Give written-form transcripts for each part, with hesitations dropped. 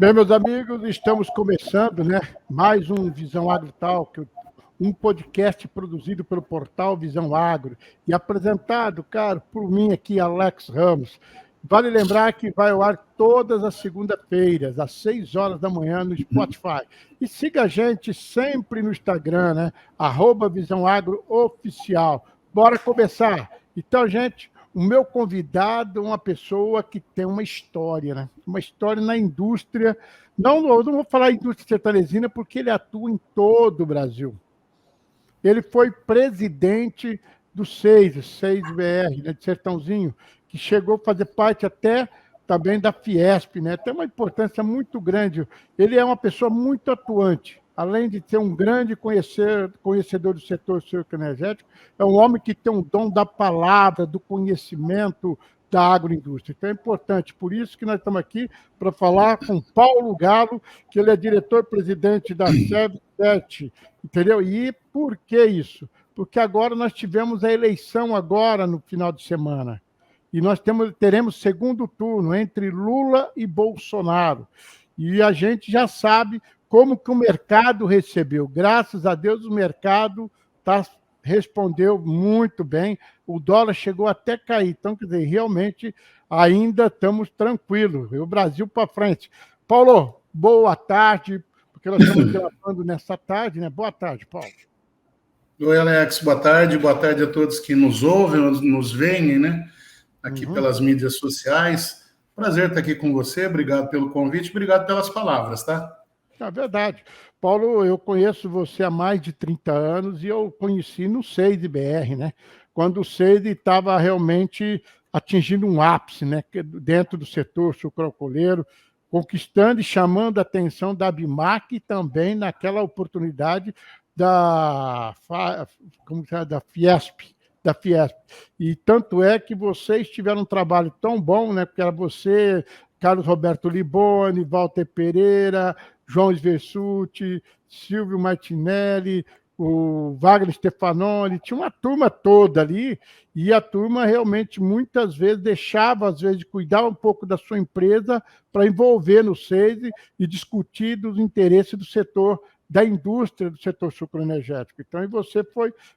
Bem, meus amigos, estamos começando, né? Mais um Visão Agro Talk, um podcast produzido pelo portal Visão Agro e apresentado, cara, por mim aqui, Alex Ramos. Vale lembrar que vai ao ar todas as segundas-feiras, às 6 horas da manhã, no Spotify. E siga a gente sempre no Instagram, né? @Visão Agro Oficial. Bora começar! Então, gente, o meu convidado é uma pessoa que tem uma história, né? Uma história na indústria. Eu não vou falar indústria sertanejina porque ele atua em todo o Brasil. Ele foi presidente do SEIS-BR, né, de Sertãozinho, que chegou a fazer parte até também da Fiesp, né? Tem uma importância muito grande. Ele é uma pessoa muito atuante. Além de ser um grande conhecedor do setor energético, é um homem que tem um dom da palavra, do conhecimento da agroindústria. Então é importante, por isso que nós estamos aqui para falar com Paulo Galo, que ele é diretor-presidente da SEV7, entendeu? E por que isso? Porque agora nós tivemos a eleição agora no final de semana. E nós teremos segundo turno entre Lula e Bolsonaro. E a gente já sabe como que o mercado recebeu. Graças a Deus, o mercado respondeu muito bem. O dólar chegou até cair. Então, quer dizer, realmente ainda estamos tranquilos. O Brasil para frente. Paulo, boa tarde, porque nós estamos gravando nessa tarde, né? Boa tarde, Paulo. Oi, Alex, boa tarde a todos que nos ouvem, nos veem, né? Aqui pelas mídias sociais. Prazer estar aqui com você, obrigado pelo convite, obrigado pelas palavras, tá? É verdade. Paulo, eu conheço você há mais de 30 anos e eu conheci no SEIS-BR, né? Quando o SEIS estava realmente atingindo um ápice, né? Dentro do setor sucroalcooleiro, conquistando e chamando a atenção da ABIMAQ e também naquela oportunidade da Fiesp. E tanto é que vocês tiveram um trabalho tão bom, né? Porque era você, Carlos Roberto Liboni, Walter Pereira, João Sversuti, Silvio Martinelli, o Wagner Stefanoni, tinha uma turma toda ali, e a turma realmente muitas vezes deixava, às vezes, de cuidar um pouco da sua empresa para envolver no SEIS e discutir dos interesses do setor da indústria do setor sucroenergético. Então,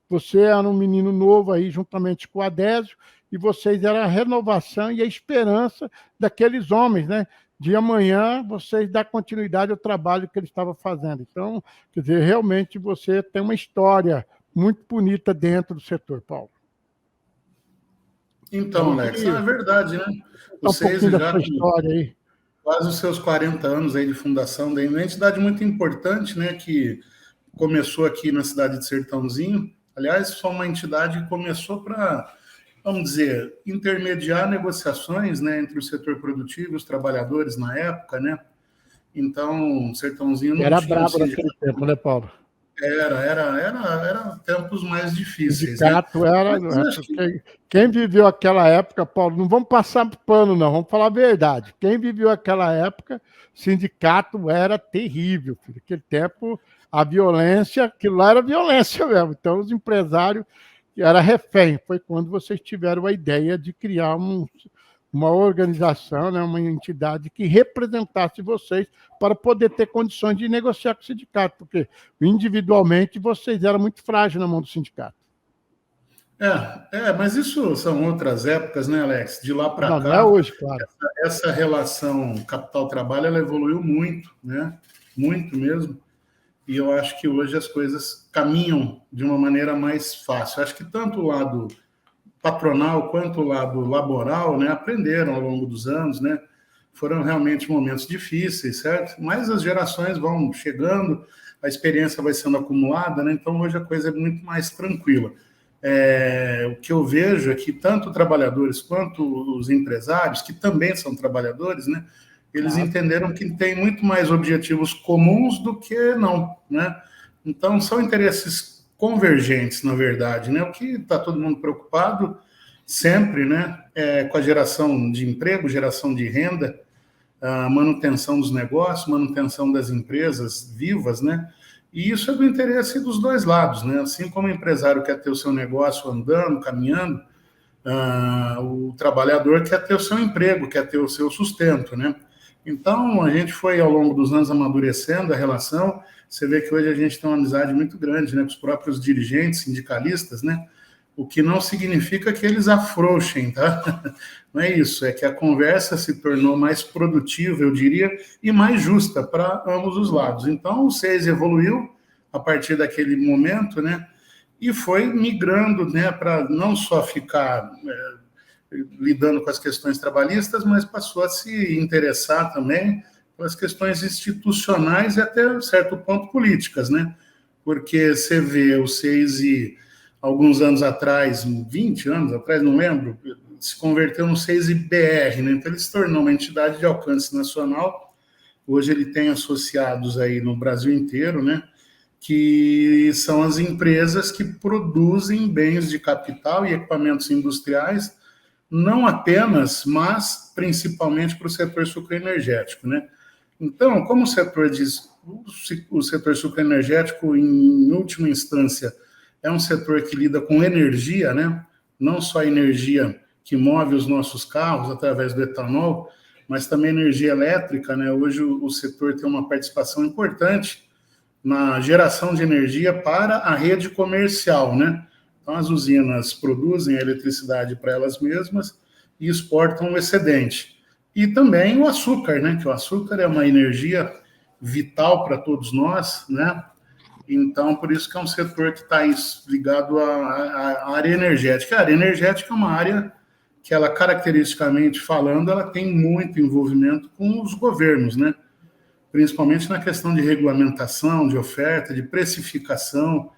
você era um menino novo aí, juntamente com o Adésio, e vocês eram a renovação e a esperança daqueles homens, né? De amanhã, vocês dar continuidade ao trabalho que ele estava fazendo. Então, quer dizer, realmente você tem uma história muito bonita dentro do setor, Paulo. Então, Alex, é verdade, né? Um pouquinho da sua história aí. Quase os seus 40 anos aí de fundação da uma entidade muito importante, né, que começou aqui na cidade de Sertãozinho. Aliás, foi uma entidade que começou para, vamos dizer, intermediar negociações, né, entre o setor produtivo e os trabalhadores na época, né? Então, Sertãozinho não era tinha... brabo naquele tempo, né, Paulo? Era tempos mais difíceis. Sindicato, né? Quem viveu aquela época, Paulo, não vamos passar pano, não, vamos falar a verdade. Quem viveu aquela época, sindicato era terrível. Filho. Naquele tempo, a violência, aquilo lá era violência mesmo. Então, os empresários era refém. Foi quando vocês tiveram a ideia de criar uma organização, né, uma entidade que representasse vocês para poder ter condições de negociar com o sindicato, porque individualmente vocês eram muito frágeis na mão do sindicato. Mas isso são outras épocas, né, Alex? De lá para cá. Não é hoje, claro. Essa relação capital-trabalho, ela evoluiu muito, né? Muito mesmo. E eu acho que hoje as coisas caminham de uma maneira mais fácil. Acho que tanto o lado patronal quanto o lado laboral, né, aprenderam ao longo dos anos, né? Foram realmente momentos difíceis, certo? Mas as gerações vão chegando, a experiência vai sendo acumulada, né? Então hoje a coisa é muito mais tranquila. O que eu vejo é que tanto trabalhadores quanto os empresários, que também são trabalhadores, né, eles entenderam que tem muito mais objetivos comuns do que não, né? Então são interesses convergentes, na verdade, né? O que está todo mundo preocupado sempre, né, com a geração de emprego, geração de renda, a manutenção dos negócios, manutenção das empresas vivas, né? E isso é do interesse dos dois lados, né? Assim como o empresário quer ter o seu negócio andando, caminhando, o trabalhador quer ter o seu emprego, quer ter o seu sustento, né? Então, a gente foi, ao longo dos anos, amadurecendo a relação. Você vê que hoje a gente tem uma amizade muito grande, né, com os próprios dirigentes, sindicalistas, né? O que não significa que eles afrouxem, tá? Não é isso, é que a conversa se tornou mais produtiva, eu diria, e mais justa para ambos os lados. Então, o SEIS evoluiu a partir daquele momento, né? E foi migrando, né, para não só ficar lidando com as questões trabalhistas, mas passou a se interessar também pelas questões institucionais e até certo ponto políticas, né? Porque você vê o SEIS alguns anos atrás, 20 anos atrás, não lembro, se converteu no SEIS-BR, né? Então ele se tornou uma entidade de alcance nacional. Hoje ele tem associados aí no Brasil inteiro, né? Que são as empresas que produzem bens de capital e equipamentos industriais, não apenas, mas principalmente para o setor sucroenergético, né? Então, como o setor sucroenergético, em última instância, é um setor que lida com energia, né? Não só a energia que move os nossos carros através do etanol, mas também energia elétrica, né? Hoje o setor tem uma participação importante na geração de energia para a rede comercial, né? Então, as usinas produzem a eletricidade para elas mesmas e exportam o excedente. E também o açúcar, né? Que o açúcar é uma energia vital para todos nós, né? Então, por isso que é um setor que está ligado à área energética. A área energética é uma área que, ela, caracteristicamente falando, ela tem muito envolvimento com os governos, né? Principalmente na questão de regulamentação, de oferta, de precificação.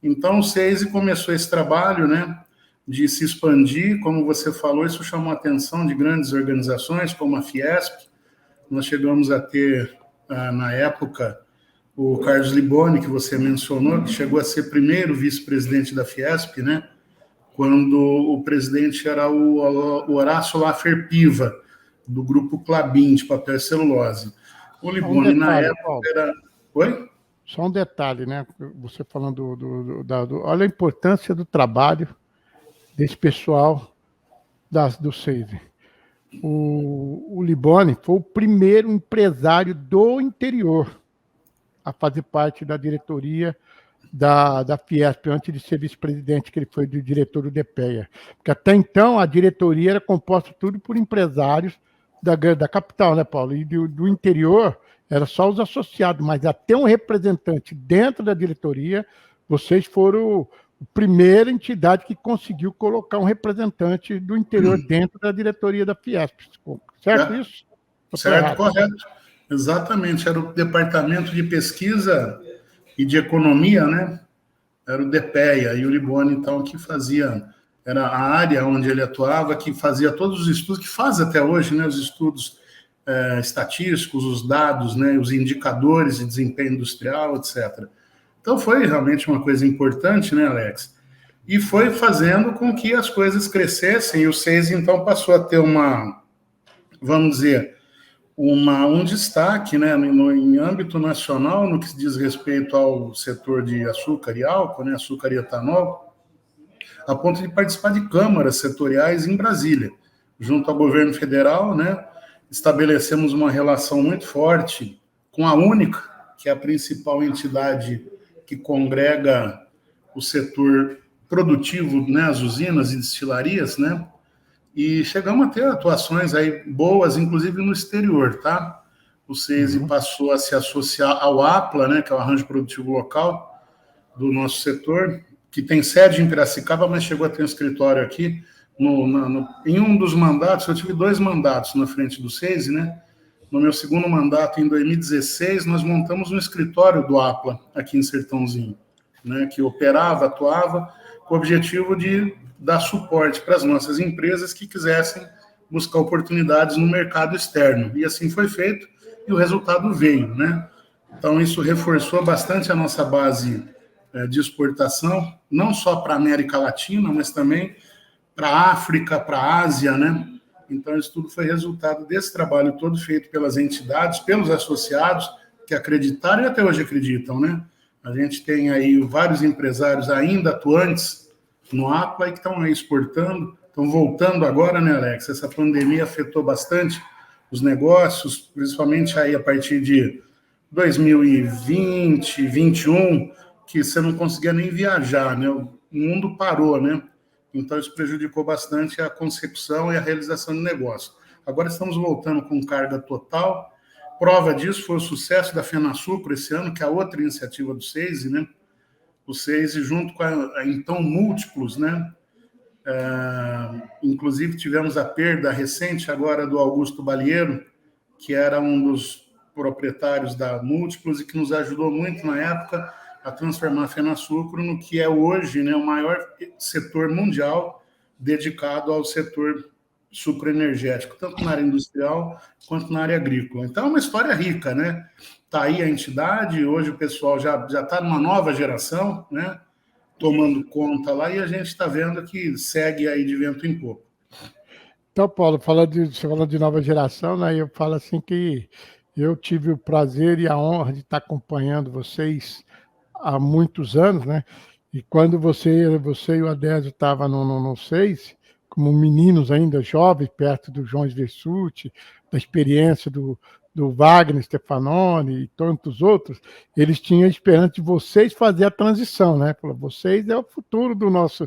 Então, o SEIS começou esse trabalho, né, de se expandir. Como você falou, isso chamou a atenção de grandes organizações, como a Fiesp. Nós chegamos a ter, na época, o Carlos Liboni, que você mencionou, que chegou a ser primeiro vice-presidente da Fiesp, né, quando o presidente era o Horácio Laffer Piva, do grupo Klabin, de papel e celulose. O Liboni, na época, era... Oi? Só um detalhe, né? Você falando olha a importância do trabalho desse pessoal do SEIS. O Liboni foi o primeiro empresário do interior a fazer parte da diretoria da Fiesp, antes de ser vice-presidente, que ele foi do diretor do DPEA. Porque até então a diretoria era composta tudo por empresários da capital, né, Paulo? E do interior era só os associados, mas até um representante dentro da diretoria, vocês foram a primeira entidade que conseguiu colocar um representante do interior dentro da diretoria da Fiesp. Certo isso? Certo, correto. Exatamente, era o Departamento de Pesquisa e de Economia, né? Era o DPEA, e o Liboni, então, que fazia, era a área onde ele atuava, que fazia todos os estudos, que faz até hoje, né? Os estudos estatísticos, os dados, né? Os indicadores de desempenho industrial, etc. Então, foi realmente uma coisa importante, né, Alex? E foi fazendo com que as coisas crescessem, e o SEIS, então, passou a ter vamos dizer, um destaque, né, em âmbito nacional, no que se diz respeito ao setor de açúcar e álcool, né, açúcar e etanol, a ponto de participar de câmaras setoriais em Brasília, junto ao governo federal, né, estabelecemos uma relação muito forte com a Única, que é a principal entidade que congrega o setor produtivo, né, as usinas e destilarias, né, e chegamos a ter atuações aí boas, inclusive no exterior, tá? O SEIS passou a se associar ao APLA, né, que é o Arranjo Produtivo Local do nosso setor, que tem sede em Piracicaba, mas chegou a ter um escritório aqui. Em um dos mandatos, eu tive 2 mandatos na frente do SEIS, né? No meu segundo mandato, em 2016, nós montamos um escritório do APLA aqui em Sertãozinho, né, que operava, atuava, com o objetivo de dar suporte para as nossas empresas que quisessem buscar oportunidades no mercado externo. E assim foi feito, e o resultado veio, né? Então, isso reforçou bastante a nossa base de exportação, não só para a América Latina, mas também para a África, para a Ásia, né? Então, isso tudo foi resultado desse trabalho todo feito pelas entidades, pelos associados, que acreditaram e até hoje acreditam, né? A gente tem aí vários empresários ainda atuantes no APLA e que estão aí exportando, estão voltando agora, né, Alex? Essa pandemia afetou bastante os negócios, principalmente aí a partir de 2020, 2021, que você não conseguia nem viajar, né? O mundo parou, né? Então, isso prejudicou bastante a concepção e a realização do negócio. Agora estamos voltando com carga total. Prova disso foi o sucesso da FenaSucro esse ano, que é a outra iniciativa do SEISE, né? O SEISE junto com então Múltiplos, né? Inclusive tivemos a perda recente agora do Augusto Balieiro, que era um dos proprietários da Múltiplos e que nos ajudou muito na época a transformar a FenaSucro no que é hoje, né, o maior setor mundial dedicado ao setor sucroenergético, tanto na área industrial quanto na área agrícola. Então é uma história rica, né? Está aí a entidade, hoje o pessoal já está numa nova geração, né? Tomando conta lá, e a gente está vendo que segue aí de vento em popa. Então, Paulo, você falou de nova geração, né? Eu falo assim que eu tive o prazer e a honra de estar acompanhando vocês há muitos anos, né? E quando você e o Adésio estavam no SEIS, como meninos ainda jovens, perto do João Versucci, da experiência do Wagner Stefanoni e tantos outros, eles tinham a esperança de vocês fazer a transição, né? Falou, vocês é o futuro do nosso...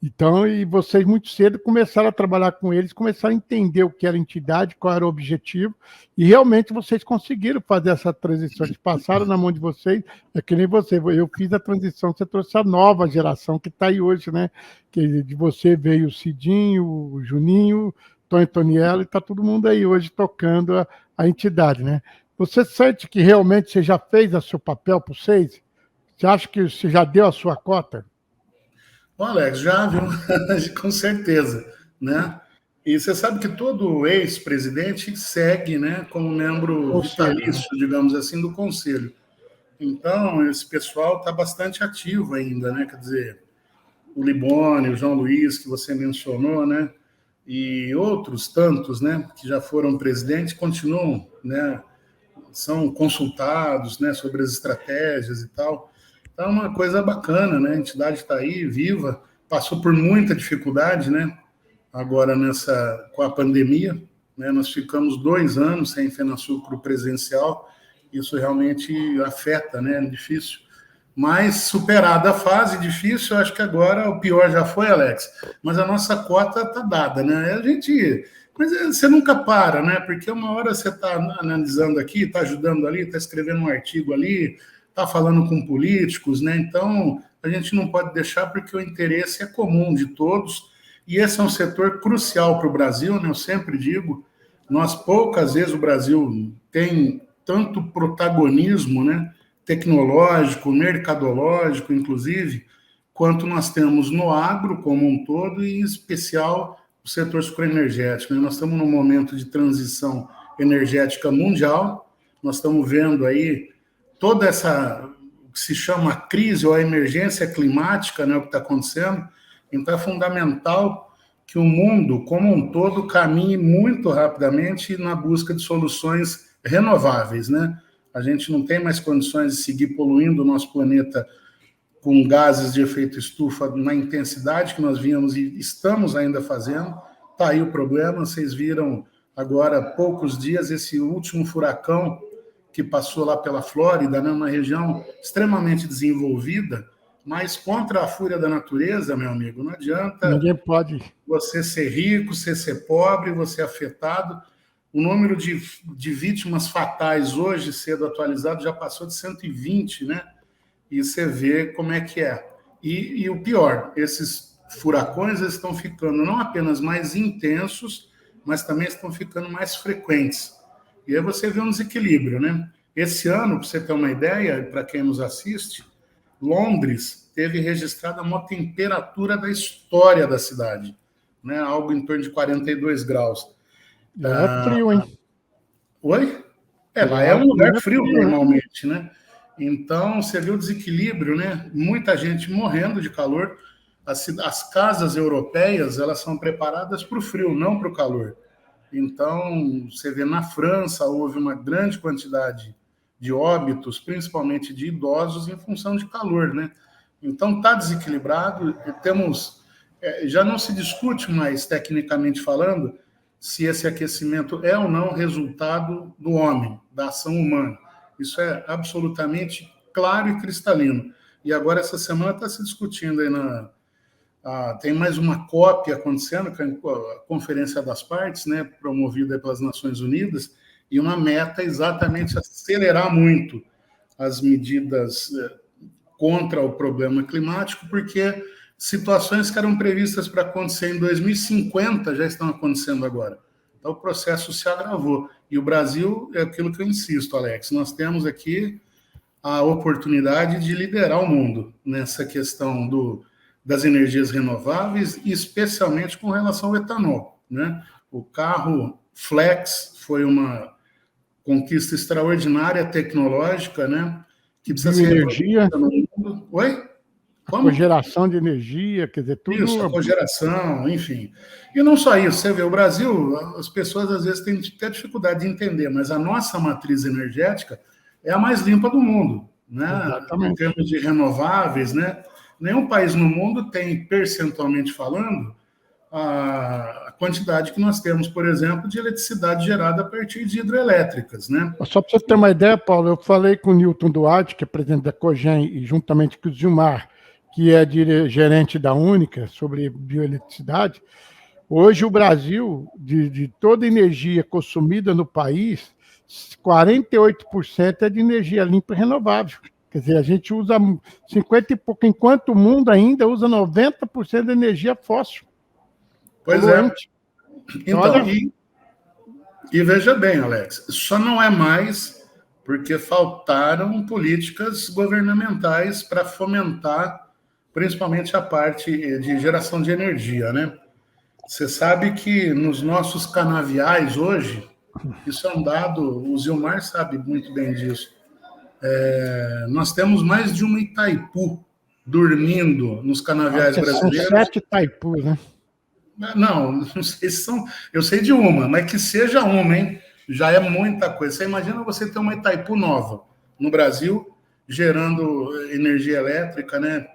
Então, e vocês muito cedo começaram a trabalhar com eles, começaram a entender o que era a entidade, qual era o objetivo, e realmente vocês conseguiram fazer essa transição, eles passaram na mão de vocês, é que nem você, eu fiz a transição, você trouxe a nova geração que está aí hoje, né? Que de você veio o Cidinho, o Juninho, Tony Toniello, e está todo mundo aí hoje tocando a entidade, né? Você sente que realmente você já fez o seu papel para vocês? Você acha que você já deu a sua cota? Bom, Alex, já viu, com certeza, né? E você sabe que todo ex-presidente segue, né, como membro vitalício, digamos assim, do conselho. Então, esse pessoal está bastante ativo ainda, né? Quer dizer, o Liboni, o João Luiz, que você mencionou, né? E outros tantos, né, que já foram presidentes, continuam, né? São consultados, né, sobre as estratégias e tal. Então, é uma coisa bacana, né? A entidade está aí, viva, passou por muita dificuldade, né? Agora, com a pandemia, né? Nós ficamos 2 anos sem FenaSucro presencial, isso realmente afeta, né? É difícil. Mas, superada a fase difícil, eu acho que agora o pior já foi, Alex, mas a nossa cota está dada, né? Mas você nunca para, né? Porque uma hora você está analisando aqui, está ajudando ali, está escrevendo um artigo ali, está falando com políticos, né? Então, a gente não pode deixar porque o interesse é comum de todos, e esse é um setor crucial para o Brasil, né? Eu sempre digo, poucas vezes o Brasil tem tanto protagonismo, né? Tecnológico, mercadológico, inclusive, quanto nós temos no agro como um todo, e em especial o setor sucroenergético, né? Nós estamos num momento de transição energética mundial, nós estamos vendo aí toda essa, o que se chama crise ou a emergência climática, né, o que está acontecendo. Então, é fundamental que o mundo, como um todo, caminhe muito rapidamente na busca de soluções renováveis, né? A gente não tem mais condições de seguir poluindo o nosso planeta com gases de efeito estufa na intensidade que nós vínhamos e estamos ainda fazendo. Está aí o problema, vocês viram agora há poucos dias esse último furacão que passou lá pela Flórida, né, uma região extremamente desenvolvida, mas contra a fúria da natureza, meu amigo, não adianta. Ninguém pode. Você ser rico, você ser pobre, você afetado. O número de vítimas fatais hoje, sendo atualizado, já passou de 120, né? E você vê como é que é. E o pior, esses furacões estão ficando não apenas mais intensos, mas também estão ficando mais frequentes. E aí você vê um desequilíbrio, né? Esse ano, para você ter uma ideia, para quem nos assiste, Londres teve registrada a maior temperatura da história da cidade, né? Algo em torno de 42 graus. É frio, hein? Oi? Lá é um lugar frio normalmente, né? Então, você vê o desequilíbrio, né? Muita gente morrendo de calor. As casas europeias, elas são preparadas para o frio, não para o calor. Então, você vê na França, houve uma grande quantidade de óbitos, principalmente de idosos, em função de calor, né? Então, está desequilibrado. Já não se discute mais, tecnicamente falando, se esse aquecimento é ou não resultado do homem, da ação humana. Isso é absolutamente claro e cristalino. E agora, essa semana, está se discutindo aí tem mais uma COP acontecendo, que é a Conferência das Partes, né, promovida pelas Nações Unidas, e uma meta exatamente acelerar muito as medidas contra o problema climático, porque situações que eram previstas para acontecer em 2050 já estão acontecendo agora. Então, o processo se agravou. E o Brasil, é aquilo que eu insisto, Alex, nós temos aqui a oportunidade de liderar o mundo nessa questão das energias renováveis, e especialmente com relação ao etanol, né? O carro flex foi uma conquista extraordinária tecnológica, né? Que precisa ser energia. no mundo. Oi? Como? A cogeração de energia, quer dizer, tudo... Isso, a cogeração, enfim. E não só isso, você vê, o Brasil, as pessoas às vezes têm até dificuldade de entender, mas a nossa matriz energética é a mais limpa do mundo, né? Exatamente. Em termos de renováveis, né? Nenhum país no mundo tem, percentualmente falando, a quantidade que nós temos, por exemplo, de eletricidade gerada a partir de hidrelétricas, né? Só para você ter uma ideia, Paulo, eu falei com o Newton Duarte, que é presidente da Cogem, e juntamente com o Gilmar, que é gerente da Única, sobre bioeletricidade. Hoje, o Brasil, de toda a energia consumida no país, 48% é de energia limpa e renovável. Quer dizer, a gente usa 50 e pouco, enquanto o mundo ainda usa 90% de energia fóssil. Pois poluente. Então, olha... e veja bem, Alex, só não é mais porque faltaram políticas governamentais para fomentar principalmente a parte de geração de energia, né? Você sabe que nos nossos canaviais hoje, isso é um dado, o Gilmar sabe muito bem disso, nós temos mais de uma Itaipu dormindo nos canaviais brasileiros. São 7 Itaipus, né? Não sei se são... Eu sei de uma, mas que seja uma, hein? Já é muita coisa. Você imagina você ter uma Itaipu nova no Brasil, gerando energia elétrica, né?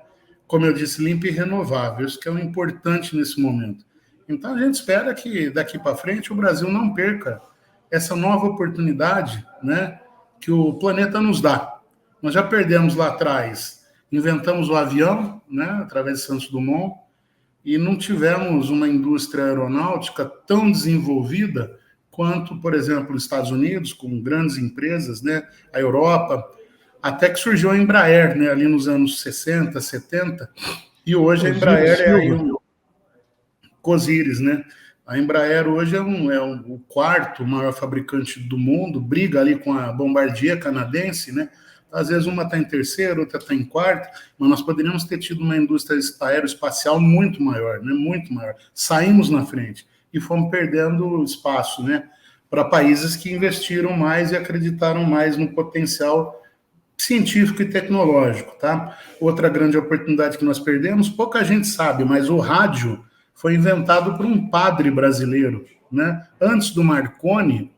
Como eu disse, limpa e renovável. Isso que é o importante nesse momento. Então, a gente espera que daqui para frente o Brasil não perca essa nova oportunidade, né, que o planeta nos dá. Nós já perdemos lá atrás, inventamos o avião, né, através de Santos Dumont, e não tivemos uma indústria aeronáutica tão desenvolvida quanto, por exemplo, os Estados Unidos, com grandes empresas, né, a Europa, até que surgiu a Embraer, né, ali nos anos 60, 70, e hoje a Embraer é aí o Cosires, né? A Embraer hoje é o quarto maior fabricante do mundo, briga ali com a Bombardier canadense, né? Às vezes uma está em terceiro, outra está em quarto, mas nós poderíamos ter tido uma indústria aeroespacial muito maior, né? Muito maior. Saímos na frente e fomos perdendo espaço, né? Para países que investiram mais e acreditaram mais no potencial científico e tecnológico, tá? Outra grande oportunidade que nós perdemos, pouca gente sabe, mas o rádio foi inventado por um padre brasileiro, né? Antes do Marconi,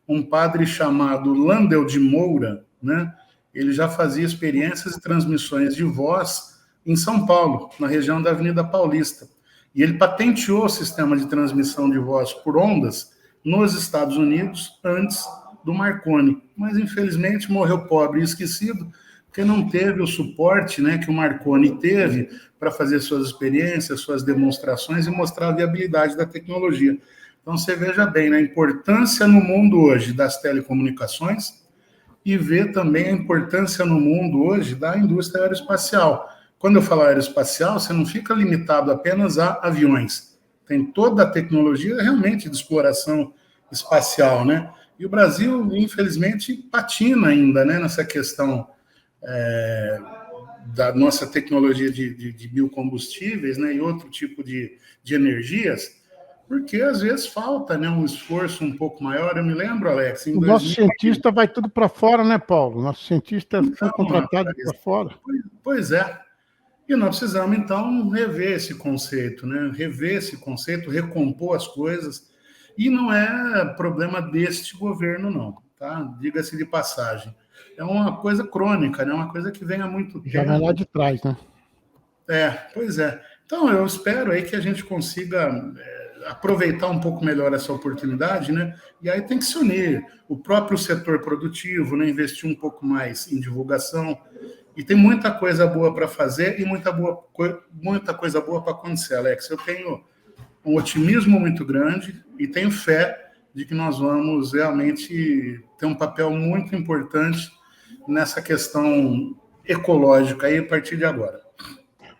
um padre chamado Landel de Moura, né? Ele já fazia experiências e transmissões de voz em São Paulo, na região da Avenida Paulista. E ele patenteou o sistema de transmissão de voz por ondas nos Estados Unidos antes do Marconi. Mas, infelizmente, morreu pobre e esquecido, porque não teve o suporte, né, que o Marconi teve para fazer suas experiências, suas demonstrações e mostrar a viabilidade da tecnologia. Então, você veja bem, né, a importância no mundo hoje das telecomunicações e vê também a importância no mundo hoje da indústria aeroespacial. Quando eu falo aeroespacial, você não fica limitado apenas a aviões. Tem toda a tecnologia realmente de exploração espacial, né? E o Brasil, infelizmente, patina ainda, né, nessa questão da nossa tecnologia de biocombustíveis, né, e outro tipo de energias, porque às vezes falta, né, um esforço um pouco maior. Eu me lembro, Alex, o nosso cientista vai tudo para fora, né, Paulo? Nossos cientistas são contratados para fora. Pois é. E nós precisamos, então, rever esse conceito, né? Rever esse conceito, recompor as coisas. E não é problema deste governo, não, tá? Diga-se de passagem. É uma coisa crônica, né? Uma coisa que vem há muito tempo. Já vem lá de trás, né? Pois é. Então, eu espero aí que a gente consiga aproveitar um pouco melhor essa oportunidade, né? E aí tem que se unir o próprio setor produtivo, né? Investir um pouco mais em divulgação. E tem muita coisa boa para fazer e muita coisa boa para acontecer, Alex. Eu tenho um otimismo muito grande e tenho fé de que nós vamos realmente ter um papel muito importante nessa questão ecológica aí a partir de agora.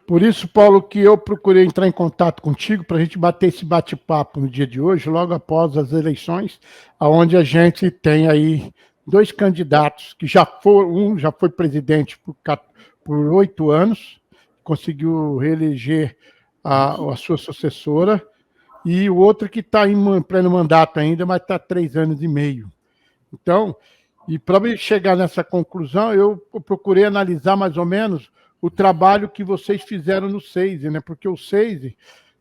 Por isso, Paulo, que eu procurei entrar em contato contigo para a gente bater esse bate-papo no dia de hoje, logo após as eleições, onde a gente tem aí 2 candidatos que um já foi presidente por 8 anos, conseguiu reeleger a sua sucessora, e o outro que está em pleno mandato ainda, mas está 3 anos e meio. Então, e para chegar nessa conclusão, eu procurei analisar mais ou menos o trabalho que vocês fizeram no SEISE, né? Porque o SEISE,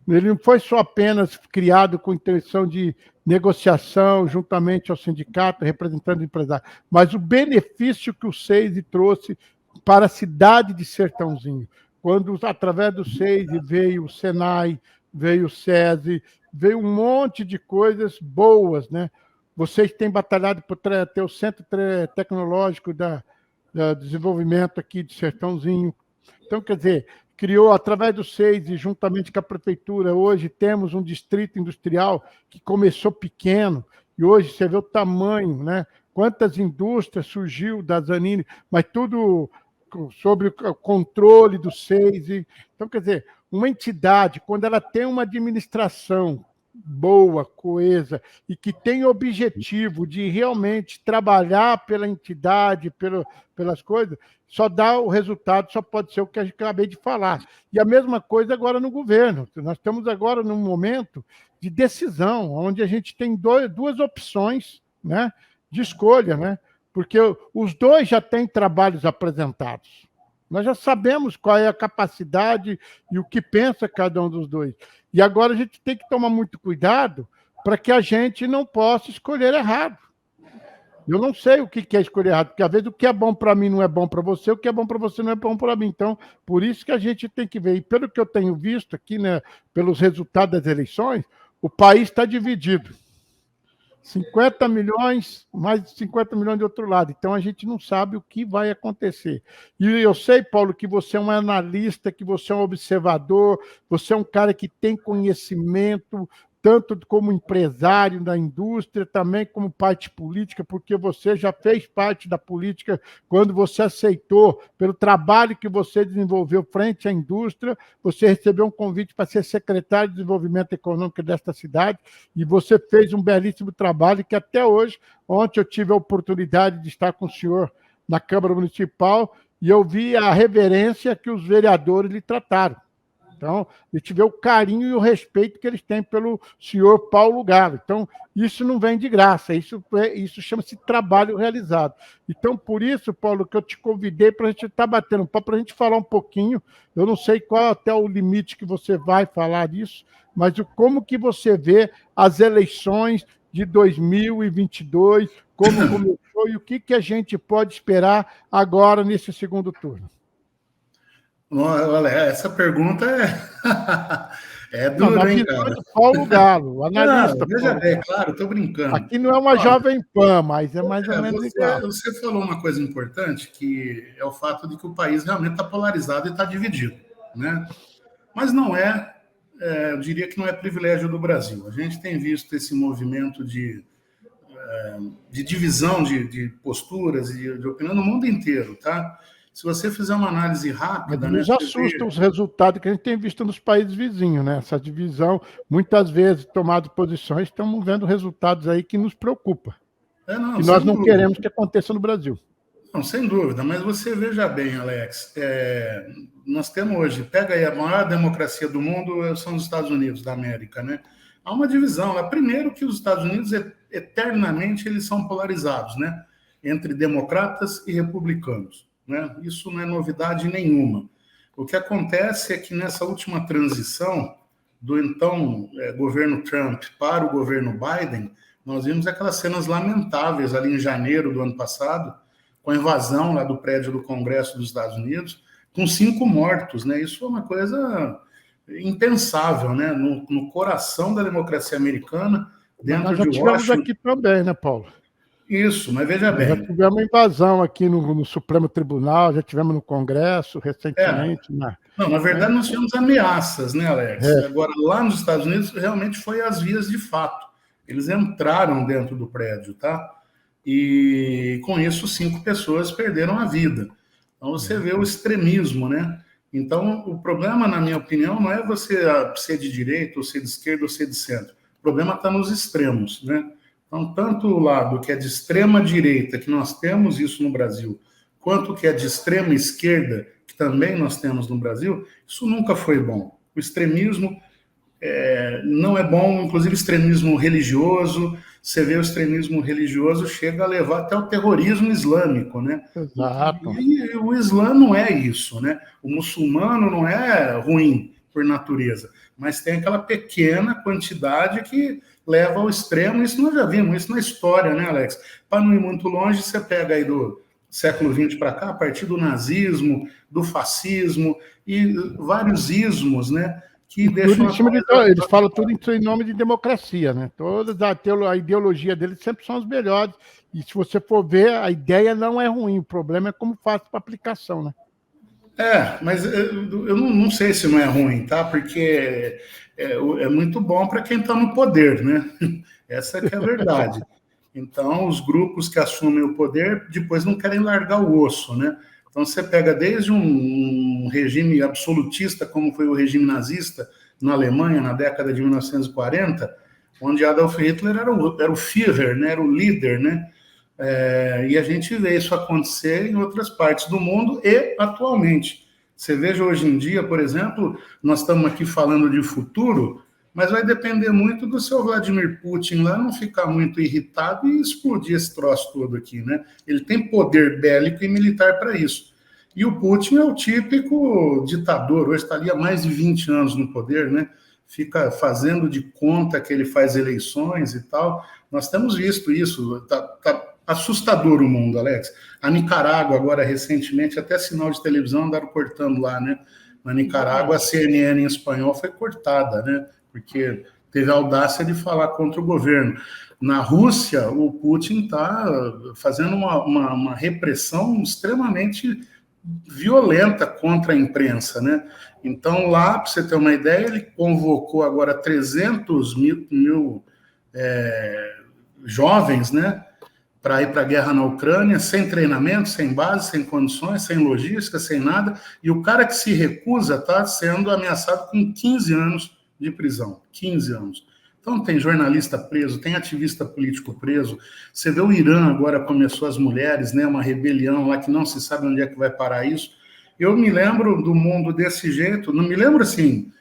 ele não foi só apenas criado com intenção de negociação juntamente ao sindicato, representando o empresário, mas o benefício que o SEISE trouxe para a cidade de Sertãozinho. Quando, através do SEISE, veio o SENAI, veio o SESI, veio um monte de coisas boas, né? Vocês têm batalhado por ter o Centro Tecnológico da Desenvolvimento aqui de Sertãozinho. Então, quer dizer, criou, através do SEISE, juntamente com a prefeitura, hoje temos um distrito industrial que começou pequeno, e hoje você vê o tamanho, né? Quantas indústrias surgiu da Zanini, mas tudo sobre o controle do SEISE. Então, quer dizer, uma entidade, quando ela tem uma administração boa, coesa, e que tem o objetivo de realmente trabalhar pela entidade, pelas coisas, só dá o resultado, só pode ser o que eu acabei de falar. E a mesma coisa agora no governo. Nós estamos agora num momento de decisão, onde a gente tem 2 opções, né, de escolha, né? Porque os 2 já têm trabalhos apresentados. Nós já sabemos qual é a capacidade e o que pensa cada um dos 2. E agora a gente tem que tomar muito cuidado para que a gente não possa escolher errado. Eu não sei o que é escolher errado, porque às vezes o que é bom para mim não é bom para você, o que é bom para você não é bom para mim. Então, por isso que a gente tem que ver. E pelo que eu tenho visto aqui, né, pelos resultados das eleições, o país está dividido. 50 milhões, mais de 50 milhões do outro lado. Então, a gente não sabe o que vai acontecer. E eu sei, Paulo, que você é um analista, que você é um observador, você é um cara que tem conhecimento, tanto como empresário da indústria, também como parte política, porque você já fez parte da política quando você aceitou, pelo trabalho que você desenvolveu frente à indústria, você recebeu um convite para ser secretário de Desenvolvimento Econômico desta cidade, e você fez um belíssimo trabalho que até hoje, ontem eu tive a oportunidade de estar com o senhor na Câmara Municipal, e eu vi a reverência que os vereadores lhe trataram. Então, a gente vê o carinho e o respeito que eles têm pelo senhor Paulo Galo. Então, isso não vem de graça, isso chama-se trabalho realizado. Então, por isso, Paulo, que eu te convidei para a gente estar batendo um papo, para a gente falar um pouquinho, eu não sei qual até o limite que você vai falar disso, mas como que você vê as eleições de 2022, como começou e o que a gente pode esperar agora nesse segundo turno. Olha, essa pergunta é dura, hein, cara? Paulo Galo, analista. Veja bem, claro, estou brincando. Aqui não é uma Jovem Pan, mas é mais ou menos igual. Você falou uma coisa importante, que é o fato de que o país realmente está polarizado e está dividido, né? Mas não eu diria que não é privilégio do Brasil. A gente tem visto esse movimento de divisão de posturas e de opinião no mundo inteiro, tá? Se você fizer uma análise rápida... Nos assusta os resultados que a gente tem visto nos países vizinhos, né? Essa divisão, muitas vezes, tomado posições, estamos vendo resultados aí que nos preocupam. Que nós não queremos que aconteça no Brasil. Não, sem dúvida, mas você veja bem, Alex, nós temos hoje, pega aí a maior democracia do mundo, são os Estados Unidos da América, né? Há uma divisão. Primeiro que os Estados Unidos, eternamente, eles são polarizados, né? Entre democratas e republicanos. Né? Isso não é novidade nenhuma. O que acontece é que nessa última transição do então governo Trump para o governo Biden, nós vimos aquelas cenas lamentáveis ali em janeiro do ano passado, com a invasão lá do prédio do Congresso dos Estados Unidos, com 5 mortos. Né? Isso é uma coisa impensável, né? No coração da democracia americana, dentro Nós já de tivemos Washington. aqui também, né, Paulo? Isso, mas veja Nós já bem. tivemos uma invasão aqui no Supremo Tribunal, já tivemos no Congresso recentemente, Não, na verdade, né? nós tivemos ameaças, né, Alex? É, Agora, lá nos Estados Unidos, realmente foi às vias de fato. Eles entraram dentro do prédio, tá? E com isso, 5 pessoas perderam a vida. Então, você vê o extremismo, né? Então, o problema, na minha opinião, não é você ser de direita, ou ser de esquerda, ou ser de centro. O problema está nos extremos, né? Então, tanto o lado que é de extrema direita, que nós temos isso no Brasil, quanto o que é de extrema esquerda, que também nós temos no Brasil, isso nunca foi bom. O extremismo não é bom, inclusive extremismo religioso. Você vê o extremismo religioso chega a levar até o terrorismo islâmico, né? exato. E o Islã não é isso, né? O muçulmano não é ruim por natureza, mas tem aquela pequena quantidade que leva ao extremo. Isso nós já vimos, isso na história, né, Alex? Para não ir muito longe, você pega aí do século XX para cá, a partir do nazismo, do fascismo e vários ismos, né? Que Tudo deixam em a cima coisa. eles falam tudo em nome de democracia, né? A ideologia deles sempre são as melhores. E se você for ver, a ideia não é ruim, o problema é como faz para aplicação, né? Mas eu não sei se não é ruim, tá? Porque é muito bom para quem está no poder, né? Essa que é a verdade. Então, os grupos que assumem o poder depois não querem largar o osso, né? Então, você pega desde um regime absolutista, como foi o regime nazista na Alemanha, na década de 1940, onde Adolf Hitler era o Führer, né? Era o líder, né? E a gente vê isso acontecer em outras partes do mundo e atualmente. Você veja hoje em dia, por exemplo, nós estamos aqui falando de futuro, mas vai depender muito do seu Vladimir Putin lá não ficar muito irritado e explodir esse troço todo aqui, né? Ele tem poder bélico e militar para isso. E o Putin é o típico ditador, hoje está ali há mais de 20 anos no poder, né? Fica fazendo de conta que ele faz eleições e tal. Nós temos visto isso, tá assustador o mundo, Alex. A Nicarágua, agora, recentemente, até sinal de televisão andaram cortando lá, né? Na Nicarágua, a CNN em espanhol foi cortada, né? Porque teve a audácia de falar contra o governo. Na Rússia, o Putin está fazendo uma repressão extremamente violenta contra a imprensa, né? Então, lá, para você ter uma ideia, ele convocou agora 300 mil jovens, né? Para ir para a guerra na Ucrânia, sem treinamento, sem base, sem condições, sem logística, sem nada. E o cara que se recusa está sendo ameaçado com 15 anos de prisão. 15 anos. Então, tem jornalista preso, tem ativista político preso. Você vê o Irã agora começou as mulheres, né, uma rebelião lá que não se sabe onde é que vai parar isso. Eu me lembro do mundo desse jeito, não me lembro assim,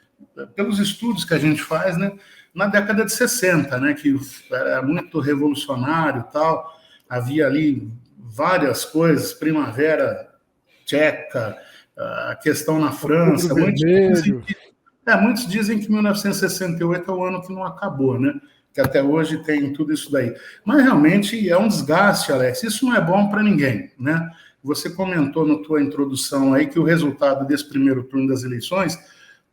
pelos estudos que a gente faz, né, na década de 60, né, que era muito revolucionário e tal. Havia ali várias coisas, Primavera Tcheca, a questão na França. Muitos dizem que 1968 é o ano que não acabou, né? Que até hoje tem tudo isso daí. Mas realmente é um desgaste, Alex. Isso não é bom para ninguém, né? Você comentou na tua introdução aí que o resultado desse primeiro turno das eleições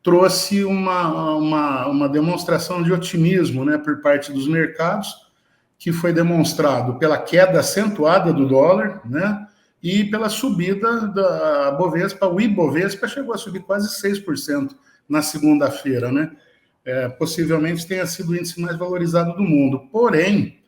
trouxe uma demonstração de otimismo, né, por parte dos mercados, que foi demonstrado pela queda acentuada do dólar, né, e pela subida da Bovespa. O Ibovespa chegou a subir quase 6% na segunda-feira, né? Possivelmente tenha sido o índice mais valorizado do mundo. Porém,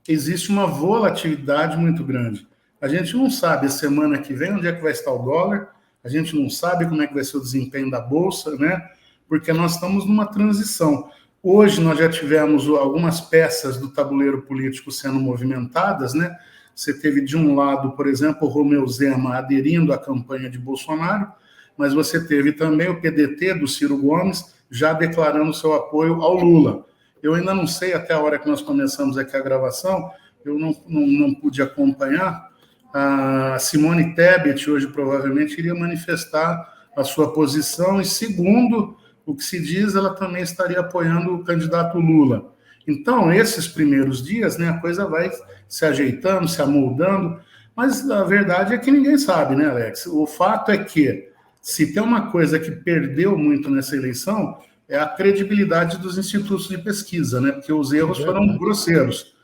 existe uma volatilidade muito grande. A gente não sabe a semana que vem onde é que vai estar o dólar, a gente não sabe como é que vai ser o desempenho da Bolsa, né? Porque nós estamos numa transição. Hoje nós já tivemos algumas peças do tabuleiro político sendo movimentadas, né? Você teve de um lado, por exemplo, o Romeu Zema aderindo à campanha de Bolsonaro, mas você teve também o PDT do Ciro Gomes já declarando seu apoio ao Lula. Eu ainda não sei, até a hora que nós começamos aqui a gravação, eu não pude acompanhar. A Simone Tebet hoje provavelmente iria manifestar a sua posição e, segundo o que se diz, ela também estaria apoiando o candidato Lula. Então, esses primeiros dias, né, a coisa vai se ajeitando, se amoldando, mas a verdade é que ninguém sabe, né, Alex? O fato é que se tem uma coisa que perdeu muito nessa eleição, é a credibilidade dos institutos de pesquisa, né? Porque os erros foram grosseiros.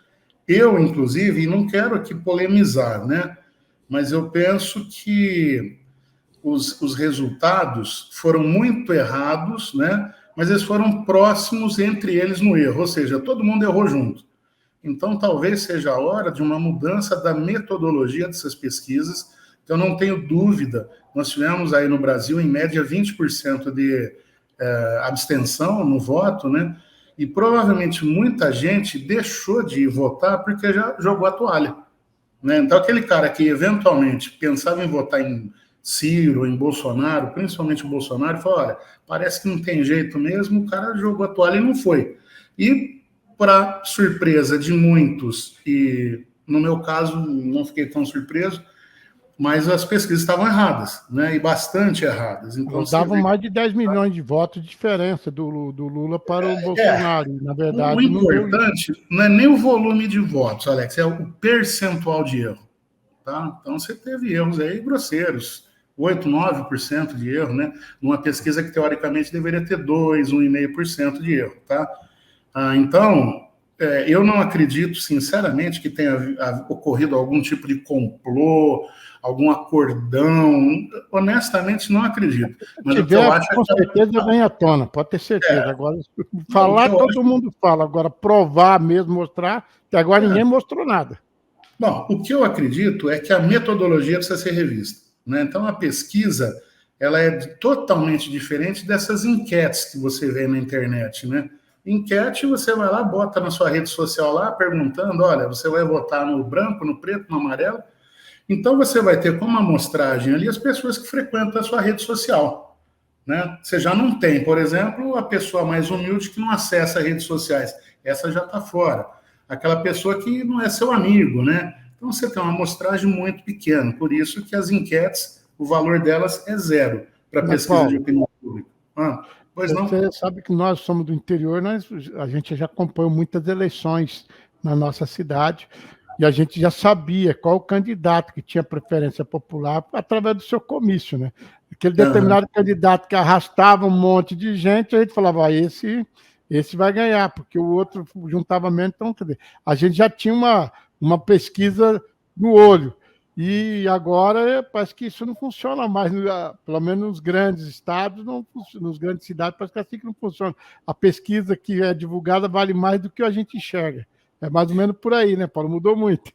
Eu, inclusive, e não quero aqui polemizar, né? Mas eu penso que os resultados foram muito errados, né? Mas eles foram próximos entre eles no erro, ou seja, todo mundo errou junto. Então, talvez seja a hora de uma mudança da metodologia dessas pesquisas. Então, não tenho dúvida, nós tivemos aí no Brasil, em média, 20% de abstenção no voto, né? E provavelmente muita gente deixou de votar porque já jogou a toalha, né? Então, aquele cara que eventualmente pensava em votar em Ciro, em Bolsonaro, principalmente o Bolsonaro, falou, olha, parece que não tem jeito mesmo, o cara jogou a toalha e não foi. E, para surpresa de muitos, e no meu caso não fiquei tão surpreso, mas as pesquisas estavam erradas, né? E bastante erradas. Então, davam mais de 10 milhões de votos de diferença do Lula para o Bolsonaro. Na verdade, o importante não é nem o volume de votos, Alex, é o percentual de erro. Tá? Então, você teve erros aí grosseiros, 8%, 9% de erro, né? Numa pesquisa que, teoricamente, deveria ter 2%, 1,5% de erro. Tá? Então, eu não acredito, sinceramente, que tenha ocorrido algum tipo de complô, algum acordão. Honestamente, não acredito. Mas o que eu acho com certeza vem à tona, pode ter certeza. Agora, falar, todo mundo fala. Agora, provar mesmo, mostrar, até agora ninguém mostrou nada. Bom, o que eu acredito é que a metodologia precisa ser revista, né? Então, a pesquisa ela é totalmente diferente dessas enquetes que você vê na internet, né? Enquete, você vai lá, bota na sua rede social lá, perguntando, olha, você vai votar no branco, no preto, no amarelo? Então, você vai ter como amostragem ali as pessoas que frequentam a sua rede social, né? Você já não tem, por exemplo, a pessoa mais humilde que não acessa redes sociais. Essa já está fora. Aquela pessoa que não é seu amigo, né? Então, você tem uma amostragem muito pequena. Por isso que as enquetes, o valor delas é zero para pesquisa Paulo, de opinião pública. Pois não? Você sabe que nós somos do interior, a gente já acompanhou muitas eleições na nossa cidade e a gente já sabia qual o candidato que tinha preferência popular através do seu comício, né? Aquele determinado candidato que arrastava um monte de gente, a gente falava, esse vai ganhar, porque o outro juntava menos. Então, quer dizer, a gente já tinha uma pesquisa no olho. E agora parece que isso não funciona mais, pelo menos nos grandes estados, nos grandes cidades, parece que assim que não funciona. A pesquisa que é divulgada vale mais do que a gente enxerga. É mais ou menos por aí, né, Paulo? Mudou muito.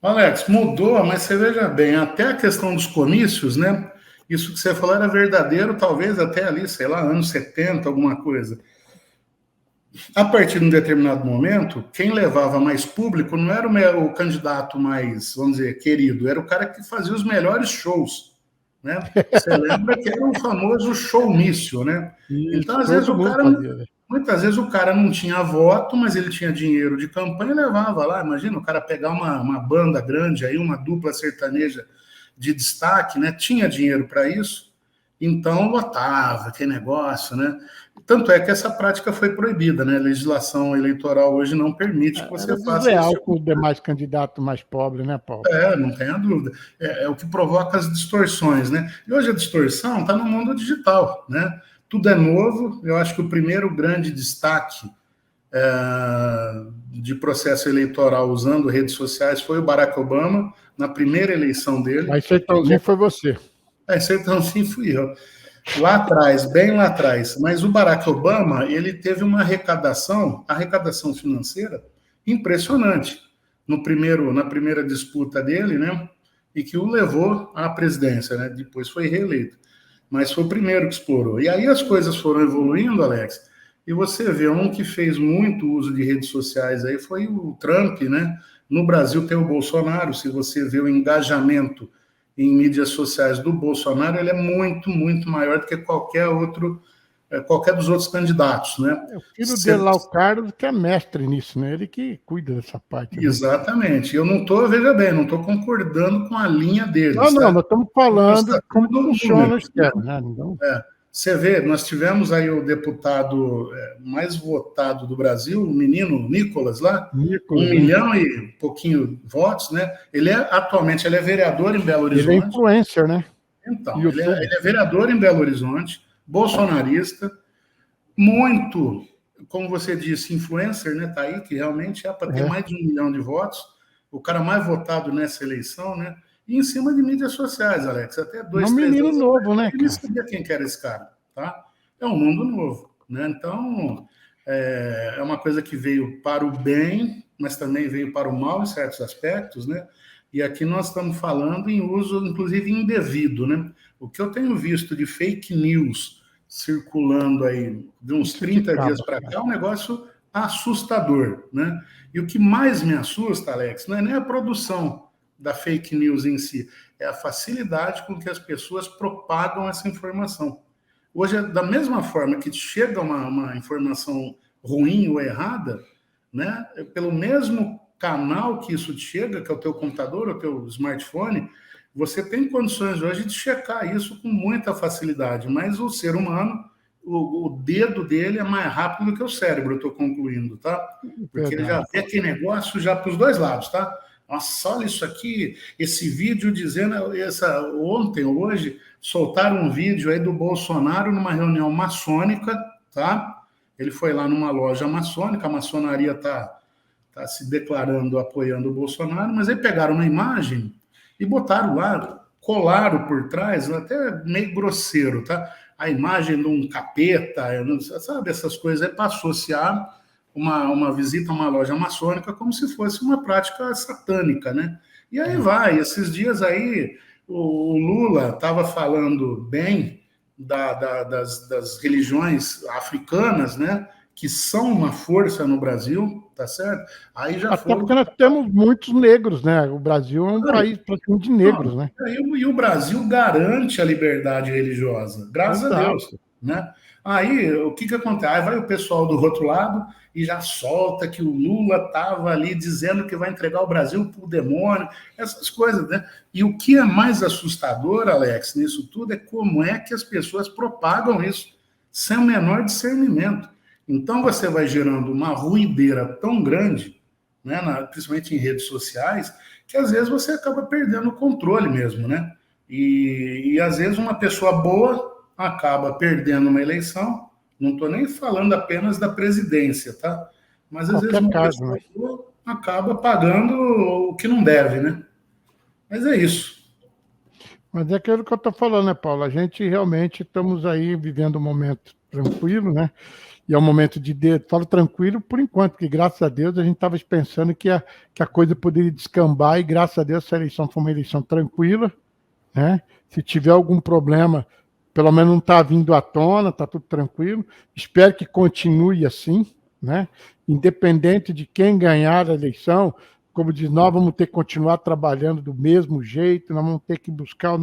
Alex, mudou, mas você veja bem, até a questão dos comícios, né? Isso que você falou era verdadeiro, talvez até ali, sei lá, anos 70, alguma coisa. A partir de um determinado momento, quem levava mais público não era o candidato mais, vamos dizer, querido, era o cara que fazia os melhores shows, né? Você lembra que era o famoso showmício, né? Isso, então, às vezes, muitas vezes o cara não tinha voto, mas ele tinha dinheiro de campanha e levava lá. Imagina o cara pegar uma banda grande, aí, uma dupla sertaneja de destaque, né? Tinha dinheiro para isso, então lotava, que negócio, né? Tanto é que essa prática foi proibida, né? A legislação eleitoral hoje não permite que você faça isso. Com os demais candidatos mais pobres, né, Paulo? Não tenha dúvida. É o que provoca as distorções, né? E hoje a distorção está no mundo digital, né? Tudo é novo. Eu acho que o primeiro grande destaque de processo eleitoral usando redes sociais foi o Barack Obama, na primeira eleição dele. Mas Sertãozinho foi você. Sertãozinho fui eu. Lá atrás, bem lá atrás. Mas o Barack Obama, ele teve uma arrecadação financeira impressionante na primeira disputa dele, né? E que o levou à presidência, né? Depois foi reeleito. Mas foi o primeiro que explorou. E aí as coisas foram evoluindo, Alex, e você vê um que fez muito uso de redes sociais aí foi o Trump, né? No Brasil tem o Bolsonaro. Se você vê o engajamento em mídias sociais do Bolsonaro, ele é muito, muito maior do que qualquer dos outros candidatos, né? O filho dele lá, o Carlos, que é mestre nisso, né? Ele que cuida dessa parte. Né? Exatamente. Eu não estou, veja bem, não estou concordando com a linha deles. Não, nós estamos falando como funciona o externo, né? Então... Você vê, nós tivemos aí o deputado mais votado do Brasil, o menino Nicolas lá, 1 milhão e pouquinho votos, né? Atualmente ele é vereador em Belo Horizonte. Ele é influencer, né? Então, ele é vereador em Belo Horizonte, bolsonarista, muito, como você disse, influencer, né? Tá aí, que realmente é para ter mais de 1 milhão de votos, o cara mais votado nessa eleição, né? E em cima de mídias sociais, Alex, até 2, 3 menino anos novo, né, eu nem sabia quem que era esse cara, tá? É um mundo novo, né? Então, é uma coisa que veio para o bem, mas também veio para o mal em certos aspectos, né? E aqui nós estamos falando em uso, inclusive, indevido, né? O que eu tenho visto de fake news circulando aí de uns 30 dias para cá é um negócio assustador, né? E o que mais me assusta, Alex, não é nem a produção da fake news em si, é a facilidade com que as pessoas propagam essa informação. Hoje, da mesma forma que chega uma informação ruim ou errada, né, pelo mesmo canal que isso chega, que é o teu computador, o teu smartphone, você tem condições hoje de checar isso com muita facilidade, mas o ser humano, o dedo dele é mais rápido do que o cérebro, eu estou concluindo, tá? Porque ele já vê aquele negócio já para os dois lados, tá? Nossa, olha isso aqui, esse vídeo dizendo, ontem, hoje, soltaram um vídeo aí do Bolsonaro numa reunião maçônica, tá? Ele foi lá numa loja maçônica, a maçonaria tá se declarando, apoiando o Bolsonaro, mas aí pegaram uma imagem e botaram lá, colaram por trás, até meio grosseiro, tá? A imagem de um capeta, sabe, essas coisas aí, para associar uma visita a uma loja maçônica como se fosse uma prática satânica, né? E aí vai, esses dias aí, o Lula estava falando bem das religiões africanas, né? Que são uma força no Brasil, tá certo? Aí já até porque nós temos muitos negros, né? O Brasil é um país praticamente de negros, né? E o Brasil garante a liberdade religiosa, graças a Deus, né? Aí, o que acontece? Aí vai o pessoal do outro lado e já solta que o Lula estava ali dizendo que vai entregar o Brasil para o demônio, essas coisas, né? E o que é mais assustador, Alex, nisso tudo, é como é que as pessoas propagam isso sem o menor discernimento. Então, você vai gerando uma ruideira tão grande, né, principalmente em redes sociais, que às vezes você acaba perdendo o controle mesmo, né? E às vezes uma pessoa boa acaba perdendo uma eleição, não estou nem falando apenas da presidência, tá? Mas às vezes uma pessoa boa acaba pagando o que não deve, né? Mas é isso. Mas é aquilo que eu estou falando, né, Paulo? A gente realmente estamos aí vivendo um momento tranquilo, né? E é um momento falo tranquilo por enquanto, porque graças a Deus a gente estava pensando que a coisa poderia descambar e graças a Deus essa eleição foi uma eleição tranquila, né? Se tiver algum problema, pelo menos não está vindo à tona, está tudo tranquilo. Espero que continue assim, né? Independente de quem ganhar a eleição, como diz, nós vamos ter que continuar trabalhando do mesmo jeito, nós vamos ter que buscar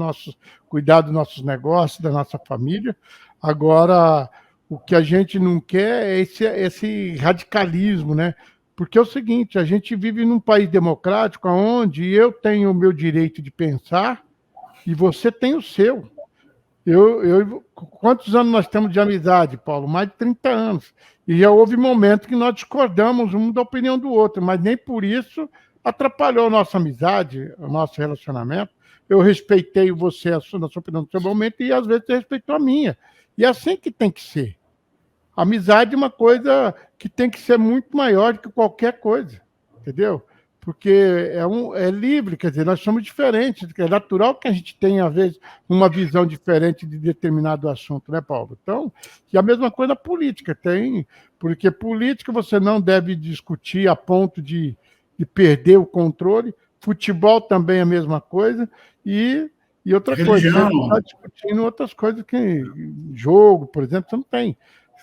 cuidar dos nossos negócios, da nossa família. Agora, o que a gente não quer é esse radicalismo, né? Porque é o seguinte, a gente vive num país democrático onde eu tenho o meu direito de pensar e você tem o seu. Quantos anos nós temos de amizade, Paulo? Mais de 30 anos. E já houve momentos que nós discordamos um da opinião do outro, mas nem por isso atrapalhou a nossa amizade, o nosso relacionamento. Eu respeitei você, na sua opinião, no seu momento, e às vezes você respeitou a minha. E é assim que tem que ser. Amizade é uma coisa que tem que ser muito maior do que qualquer coisa, entendeu? Porque é livre, quer dizer, nós somos diferentes, é natural que a gente tenha, às vezes, uma visão diferente de determinado assunto, né, Paulo? Então, e a mesma coisa na política, porque política você não deve discutir a ponto de perder o controle, futebol também é a mesma coisa, e outra Religião. coisa, você está discutindo outras coisas que jogo, por exemplo, você não tem,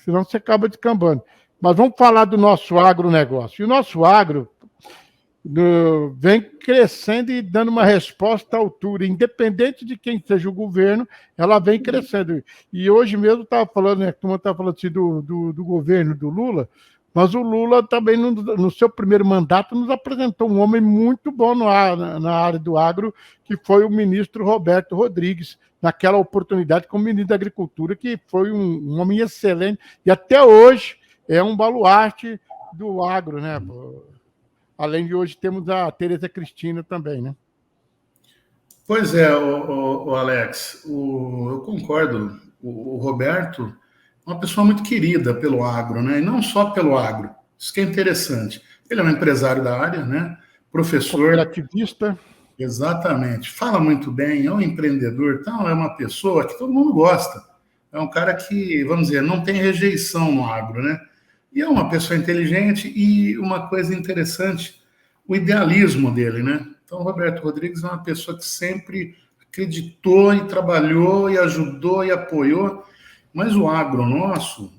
senão você acaba descambando. Mas vamos falar do nosso agronegócio. E o nosso agro vem crescendo e dando uma resposta à altura, independente de quem seja o governo, ela vem crescendo. E hoje mesmo estava falando, né, como estava falando assim, do governo do Lula, mas o Lula também, no seu primeiro mandato, nos apresentou um homem muito bom na área do agro, que foi o ministro Roberto Rodrigues, naquela oportunidade como ministro da Agricultura, que foi um homem excelente, e até hoje é um baluarte do agro, né? Além de hoje temos a Tereza Cristina também, né? Pois é, o Alex, eu concordo. O Roberto é uma pessoa muito querida pelo agro, né? E não só pelo agro. Isso que é interessante. Ele é um empresário da área, né? Professor, Cooperativista. exatamente. Fala muito bem, é um empreendedor, então é uma pessoa que todo mundo gosta. É um cara que, vamos dizer, não tem rejeição no agro, né? E é uma pessoa inteligente e uma coisa interessante, o idealismo dele, né? Então, o Roberto Rodrigues é uma pessoa que sempre acreditou e trabalhou e ajudou e apoiou, mas o agro nosso,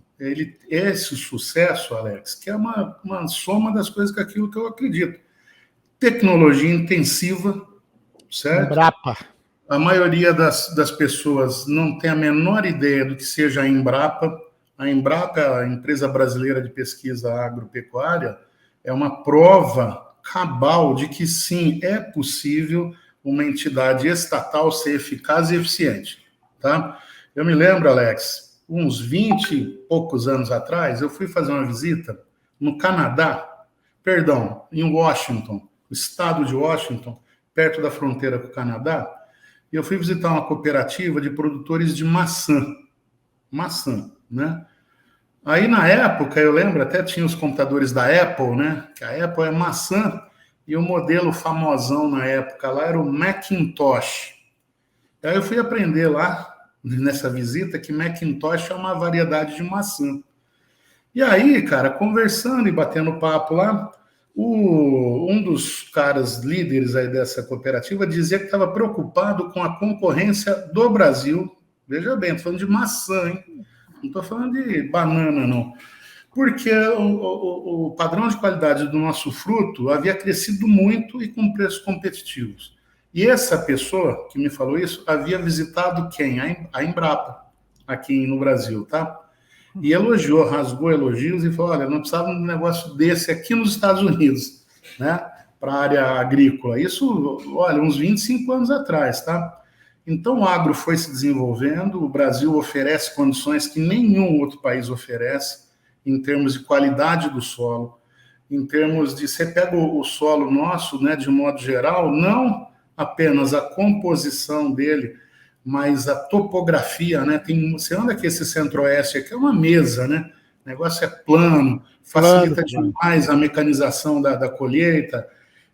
esse sucesso, Alex, que é uma soma das coisas que aquilo que eu acredito. Tecnologia intensiva, certo? Embrapa. A maioria das pessoas não tem a menor ideia do que seja a Embrapa. A Embrapa, a empresa brasileira de pesquisa agropecuária, é uma prova cabal de que sim, é possível uma entidade estatal ser eficaz e eficiente. Tá? Eu me lembro, Alex, uns 20 e poucos anos atrás, eu fui fazer uma visita no Canadá, perdão, em Washington, o estado de Washington, perto da fronteira com o Canadá, e eu fui visitar uma cooperativa de produtores de maçã, né? Aí, na época, eu lembro, até tinha os computadores da Apple, né? Que a Apple é maçã, e o modelo famosão na época lá era o Macintosh. Aí eu fui aprender lá, nessa visita, que Macintosh é uma variedade de maçã. E aí, cara, conversando e batendo papo lá, um dos caras líderes aí dessa cooperativa dizia que estava preocupado com a concorrência do Brasil. Veja bem, estou falando de maçã, hein? Não estou falando de banana, não. Porque o padrão de qualidade do nosso fruto havia crescido muito e com preços competitivos. E essa pessoa que me falou isso havia visitado quem? A Embrapa, aqui no Brasil, tá? E elogiou, rasgou elogios e falou: olha, não precisava de um negócio desse aqui nos Estados Unidos, né? Para a área agrícola. Isso, olha, uns 25 anos atrás, tá? Então o agro foi se desenvolvendo, o Brasil oferece condições que nenhum outro país oferece, em termos de qualidade do solo, em termos de. Você pega o solo nosso, né, de modo geral, não apenas a composição dele, mas a topografia, né? Você anda aqui esse centro-oeste aqui, é uma mesa, né? O negócio é plano, facilita demais a mecanização da colheita,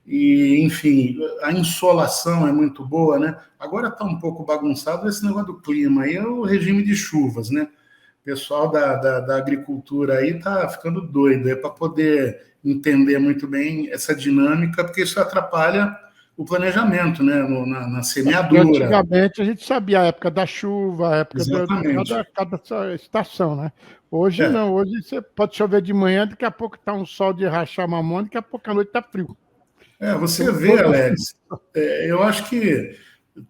e, enfim, a insolação é muito boa, né? Agora está um pouco bagunçado esse negócio do clima, aí é o regime de chuvas, né? O pessoal da agricultura aí está ficando doido para poder entender muito bem essa dinâmica, porque isso atrapalha o planejamento, né? Na semeadura. Porque antigamente a gente sabia a época da chuva, a época de cada estação, né? Hoje não, hoje você pode chover de manhã, daqui a pouco está um sol de rachar mamão, daqui a pouco à noite está frio. Você vê, Alex, eu acho que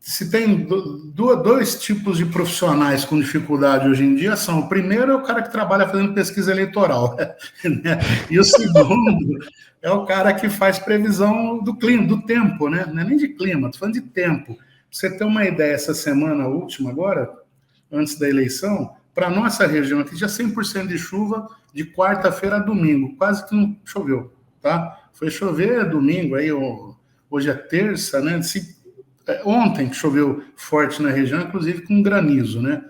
se tem dois tipos de profissionais com dificuldade hoje em dia, são: o primeiro é o cara que trabalha fazendo pesquisa eleitoral, né? E o segundo é o cara que faz previsão do clima, do tempo, né? Não é nem de clima, estou falando de tempo. Pra você ter uma ideia, essa semana última agora, antes da eleição, para a nossa região aqui, já 100% de chuva de quarta-feira a domingo, quase que não choveu, tá? Foi chover domingo, aí hoje é terça, né? Ontem que choveu forte na região, inclusive com granizo, né?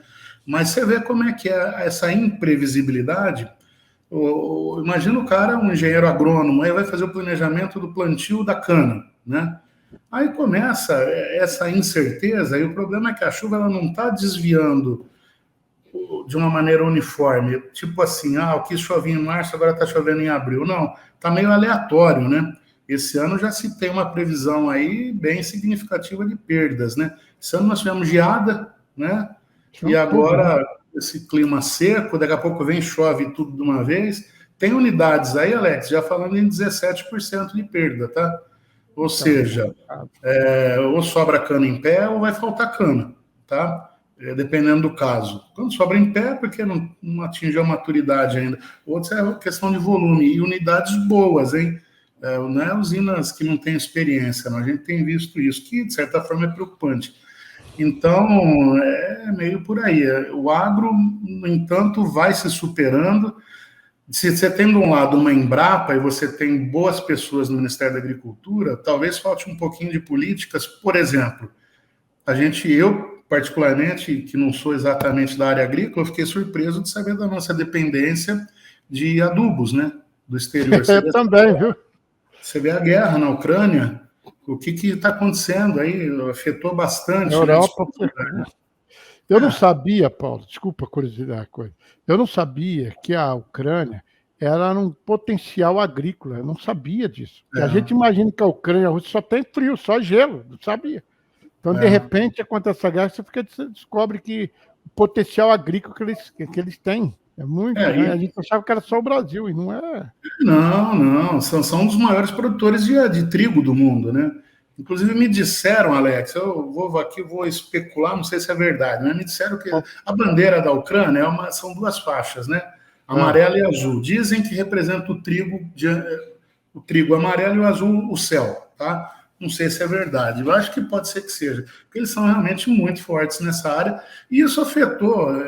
Mas você vê como é que é essa imprevisibilidade. Imagina o cara, um engenheiro agrônomo, aí vai fazer o planejamento do plantio da cana, né? Aí começa essa incerteza, e o problema é que a chuva ela não está desviando de uma maneira uniforme, tipo assim, o que chovia em março, agora está chovendo em abril. Não, está meio aleatório, né? Esse ano já se tem uma previsão aí bem significativa de perdas, né? Esse ano nós tivemos geada, né? E agora esse clima seco, daqui a pouco vem chove tudo de uma vez. Tem unidades aí, Alex, já falando em 17% de perda, tá? Ou seja, ou sobra cana em pé ou vai faltar cana, tá? Dependendo do caso. Quando sobra em pé, porque não atingiu a maturidade ainda. Outra é a questão de volume e unidades boas, hein? Não é usinas que não têm experiência, não. A gente tem visto isso, que de certa forma é preocupante. Então, é meio por aí. O agro, no entanto, vai se superando. Se você tem de um lado uma Embrapa e você tem boas pessoas no Ministério da Agricultura, talvez falte um pouquinho de políticas, por exemplo, eu particularmente, que não sou exatamente da área agrícola, fiquei surpreso de saber da nossa dependência de adubos, né, do exterior. Eu também, viu? Você vê a guerra na Ucrânia, o que está acontecendo aí, afetou bastante, A né? Europa. Eu não sabia, Paulo, desculpa a curiosidade, coisa. Eu não sabia que a Ucrânia era um potencial agrícola. Eu não sabia disso. Porque a gente imagina que a Ucrânia e a Rússia só tem frio, só gelo. Não sabia. Então, de repente, acontece essa guerra, você descobre que o potencial agrícola que eles têm é muito, né? A gente achava que era só o Brasil, e não é. Não. São um dos maiores produtores de trigo do mundo, né? Inclusive me disseram, Alex, eu vou especular, não sei se é verdade, mas me disseram que a bandeira da Ucrânia são duas faixas, né? Amarela e azul. Dizem que representa o trigo amarelo e o azul o céu, tá? Não sei se é verdade. Eu acho que pode ser que seja, porque eles são realmente muito fortes nessa área e isso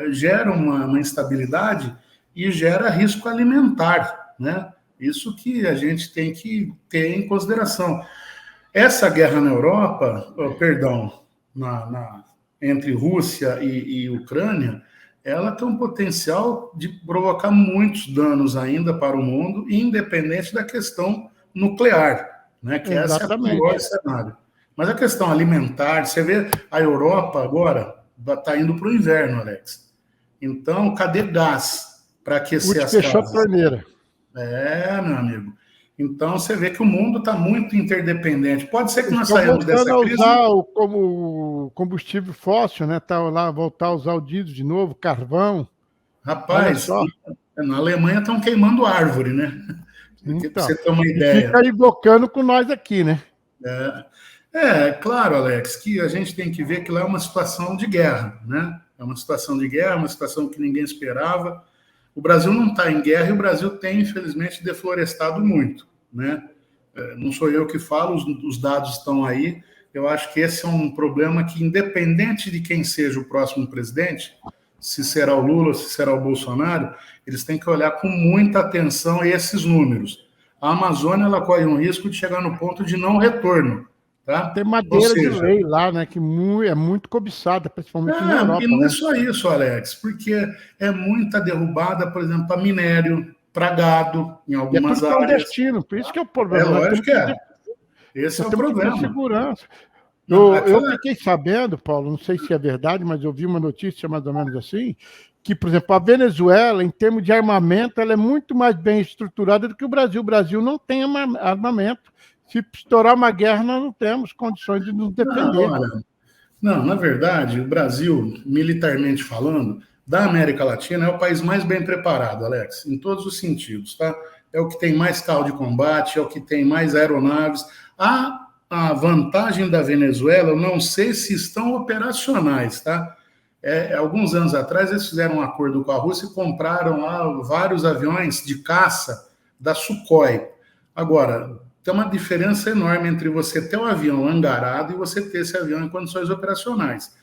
gera uma instabilidade e gera risco alimentar, né? Isso que a gente tem que ter em consideração. Essa guerra na Europa, entre Rússia e Ucrânia, ela tem um potencial de provocar muitos danos ainda para o mundo, independente da questão nuclear, né? Que essa é o pior cenário. Mas a questão alimentar, você vê a Europa agora está indo para o inverno, Alex. Então, cadê gás para aquecer as casas? Fechou a torneira. Meu amigo. Então, você vê que o mundo está muito interdependente. Pode ser que nós saímos dessa crise... voltando a usar como combustível fóssil, né? Voltar a usar o diesel de novo, carvão. Rapaz, na Alemanha estão queimando árvore, né? Então, para você ter uma ideia. Fica aí blocando com nós aqui, né? Claro, Alex, que a gente tem que ver que lá é uma situação de guerra, né? É uma situação de guerra, uma situação que ninguém esperava. O Brasil não está em guerra e o Brasil tem, infelizmente, deflorestado muito, né? Não sou eu que falo, os dados estão aí. Eu acho que esse é um problema que, independente de quem seja o próximo presidente, se será o Lula, se será o Bolsonaro, eles têm que olhar com muita atenção esses números. A Amazônia ela corre um risco de chegar no ponto de não retorno. Tá? Tem madeira de lei lá, né? Que é muito cobiçada, principalmente na Europa. E não é só isso, Alex, porque é muita derrubada, por exemplo, para minério, para gado, em algumas áreas. Clandestino, por isso que é o problema. Lógico que é. Esse é o problema. Segurança. Eu fiquei sabendo, Paulo, não sei se é verdade, mas eu vi uma notícia mais ou menos assim, que, por exemplo, a Venezuela, em termos de armamento, ela é muito mais bem estruturada do que o Brasil. O Brasil não tem armamento. Se estourar uma guerra, nós não temos condições de nos defender. Não, na verdade, o Brasil, militarmente falando, da América Latina, é o país mais bem preparado, Alex, em todos os sentidos, tá? É o que tem mais carro de combate, é o que tem mais aeronaves. A vantagem da Venezuela, eu não sei se estão operacionais, tá? Alguns anos atrás, eles fizeram um acordo com a Rússia e compraram lá vários aviões de caça da Sukhoi. Agora, tem uma diferença enorme entre você ter um avião hangarado e você ter esse avião em condições operacionais.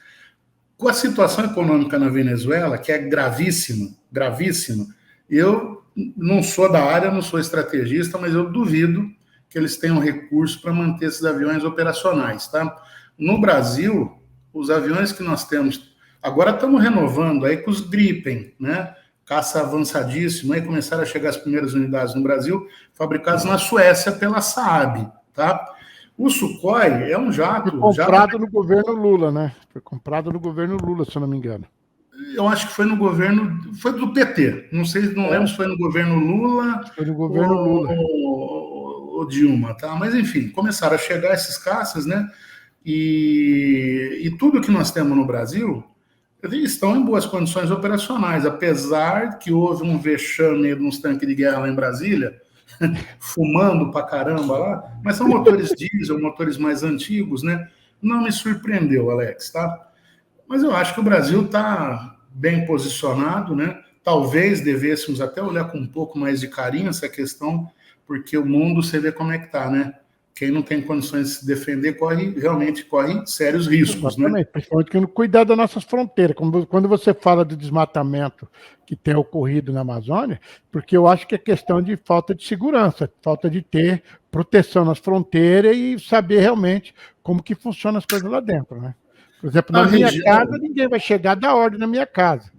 Com a situação econômica na Venezuela, que é gravíssima, eu não sou da área, não sou estrategista, mas eu duvido que eles tenham recursos para manter esses aviões operacionais, tá? No Brasil, os aviões que nós temos, agora estamos renovando aí com os Gripen, né? Caça avançadíssimo, aí começaram a chegar as primeiras unidades no Brasil, fabricadas na Suécia pela Saab, tá? O Sukhoi é um jato... Foi comprado no governo Lula, né? Foi comprado no governo Lula, se eu não me engano. Eu acho que foi no governo... Foi do PT. Não lembro se foi no governo Lula... Foi no governo Lula. Ou Dilma, tá? Mas, enfim, começaram a chegar esses caças, né? E tudo que nós temos no Brasil... estão em boas condições operacionais, apesar que houve um vexame nos tanques de guerra lá em Brasília, fumando pra caramba lá, mas são motores diesel, motores mais antigos, né? Não me surpreendeu, Alex, tá? Mas eu acho que o Brasil está bem posicionado, né? Talvez devêssemos até olhar com um pouco mais de carinho essa questão, porque o mundo, você vê como é que tá, né? Quem não tem condições de se defender realmente corre sérios riscos. Exatamente, né? Principalmente que cuidar das nossas fronteiras. Quando você fala do desmatamento que tem ocorrido na Amazônia, porque eu acho que é questão de falta de segurança, falta de ter proteção nas fronteiras e saber realmente como que funcionam as coisas lá dentro, né? Por exemplo, A na minha região, casa, ninguém vai chegar da ordem na minha casa.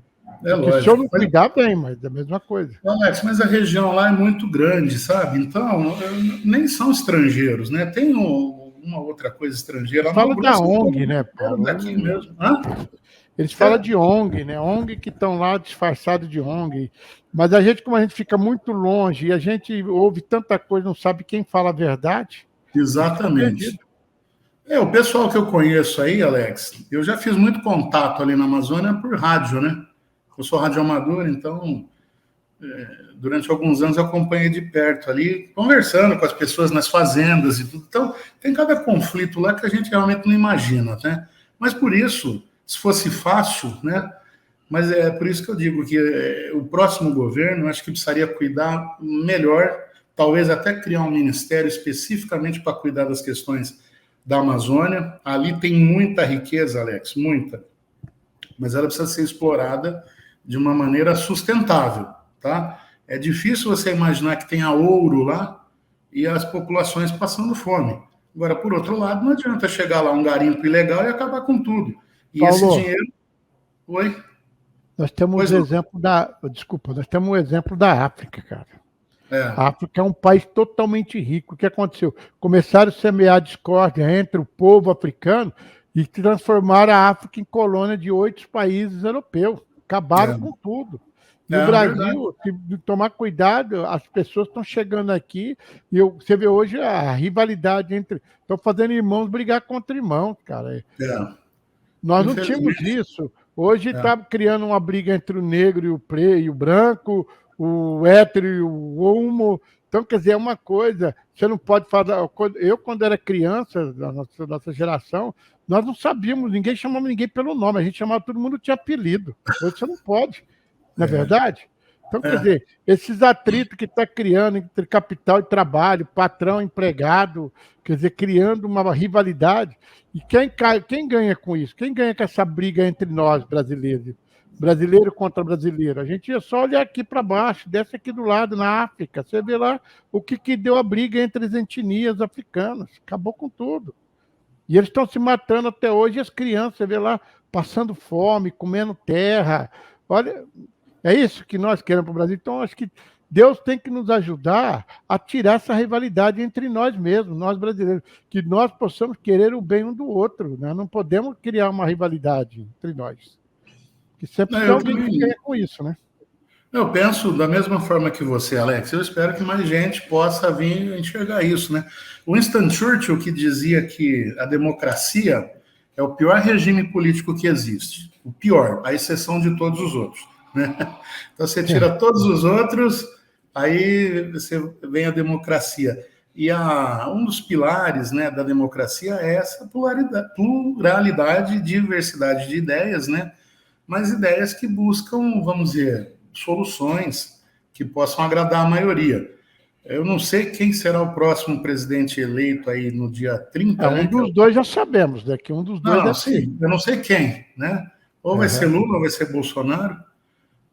é Porque se eu lógico. não cuidar, bem, mas é a mesma coisa. Alex, mas a região lá é muito grande, sabe? Então, nem são estrangeiros, né? Tem uma outra coisa estrangeira. A Fala Mato da Grosso é ONG, né, brasileiro Paulo? daqui mesmo. Hã? Eles falam de ONG, né? ONG que estão lá disfarçados de ONG. Mas a gente, como a gente fica muito longe e a gente ouve tanta coisa, não sabe quem fala a verdade, a gente fica perdido. Exatamente. O pessoal que eu conheço aí, Alex, eu já fiz muito contato ali na Amazônia por rádio, né? Eu sou radioamador, então, durante alguns anos eu acompanhei de perto ali, conversando com as pessoas nas fazendas e tudo. Então, tem cada conflito lá que a gente realmente não imagina, né? Mas por isso, se fosse fácil, né? Mas é por isso que eu digo que o próximo governo, acho que precisaria cuidar melhor, talvez até criar um ministério especificamente para cuidar das questões da Amazônia. Ali tem muita riqueza, Alex, muita, mas ela precisa ser explorada de uma maneira sustentável, tá? É difícil você imaginar que tenha ouro lá e as populações passando fome. Agora, por outro lado, não adianta chegar lá um garimpo ilegal e acabar com tudo. E esse Paulo, dinheiro... Oi? nós temos Pois não. exemplo da. Desculpa, nós temos um exemplo da África, cara. É, A África é um país totalmente rico. O que aconteceu? Começaram a semear discórdia entre o povo africano e transformaram a África em colônia de 8 países europeus. Acabaram com tudo. E o verdade. Brasil, se tomar cuidado, as pessoas estão chegando aqui e você vê hoje a rivalidade entre. Estão fazendo irmãos brigar contra irmãos, cara. É, Nós não tínhamos infelizmente. isso. Hoje É. está criando uma briga entre o negro e o branco, o hétero e o homo. Então, quer dizer, é uma coisa. Você não pode fazer. Eu, quando era criança, da nossa geração, nós não sabíamos, ninguém chamava ninguém pelo nome, a gente chamava todo mundo tinha apelido. Hoje você não pode, não é verdade? Então, quer É. dizer, esses atritos que está criando entre capital e trabalho, patrão, empregado, quer dizer, criando uma rivalidade. E quem ganha com isso? Quem ganha com essa briga entre nós, brasileiros? Brasileiro contra brasileiro. A gente ia só olhar aqui para baixo, desce aqui do lado, na África. Você vê lá o que deu a briga entre as etnias africanas. Acabou com tudo. E eles estão se matando até hoje, e as crianças, você vê lá, passando fome, comendo terra. Olha, é isso que nós queremos para o Brasil. Então, acho que Deus tem que nos ajudar a tirar essa rivalidade entre nós mesmos, nós brasileiros, que nós possamos querer o bem um do outro. Né? Não podemos criar uma rivalidade entre nós. Que sempre Não, tem alguém que ganha com isso, né? eu penso da mesma forma que você, Alex. Eu espero que mais gente possa vir enxergar isso, né? Winston Churchill, que dizia que a democracia é o pior regime político que existe. O pior, à exceção de todos os outros. Né? Então você tira todos os outros, aí você vem a democracia. E um dos pilares, né, da democracia é essa pluralidade, diversidade de ideias, né? Mas ideias que buscam, vamos dizer, soluções que possam agradar a maioria. Eu não sei quem será o próximo presidente eleito aí no dia 30, Um né? dos dois já sabemos, né? Que um dos dois Não, deve ser. sim, eu não sei quem, né? Ou vai ser Lula ou vai ser Bolsonaro,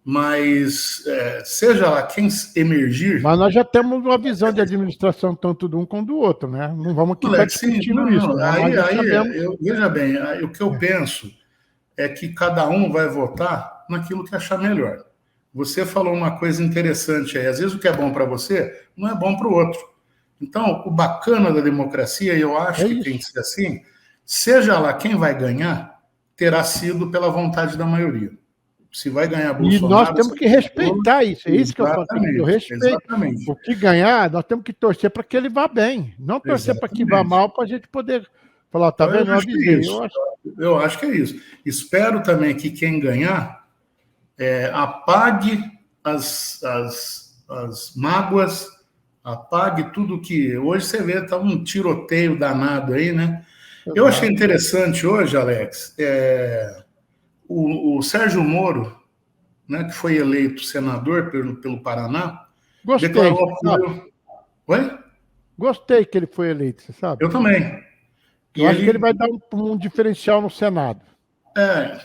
mas seja lá quem emergir... Mas nós já temos uma visão de administração tanto de um como do outro, né? Não vamos aqui estar Alex, sim, discutindo isso. Não. aí, Nós já sabemos. veja bem, o que eu penso é que cada um vai votar naquilo que achar melhor. Você falou uma coisa interessante aí. Às vezes o que é bom para você não é bom para o outro. Então, o bacana da democracia, e eu acho que tem que ser assim, seja lá quem vai ganhar, terá sido pela vontade da maioria. Se vai ganhar Bolsonaro... E nós temos que respeitar isso. É isso que eu falo. Tem que ter o respeito. Exatamente. O que ganhar, nós temos que torcer para que ele vá bem. Não torcer para que vá mal, para a gente poder falar, tá vendo? Eu avisei. Eu acho que é isso. Espero também que quem ganhar apague as mágoas, apague tudo que... Hoje você vê, tá um tiroteio danado aí, né? Eu achei interessante hoje, Alex, o Sérgio Moro, né, que foi eleito senador pelo Paraná, Gostei, declarou apoio... Oi? Gostei que ele foi eleito, você sabe? Eu também. Eu acho que ele vai dar um diferencial no Senado.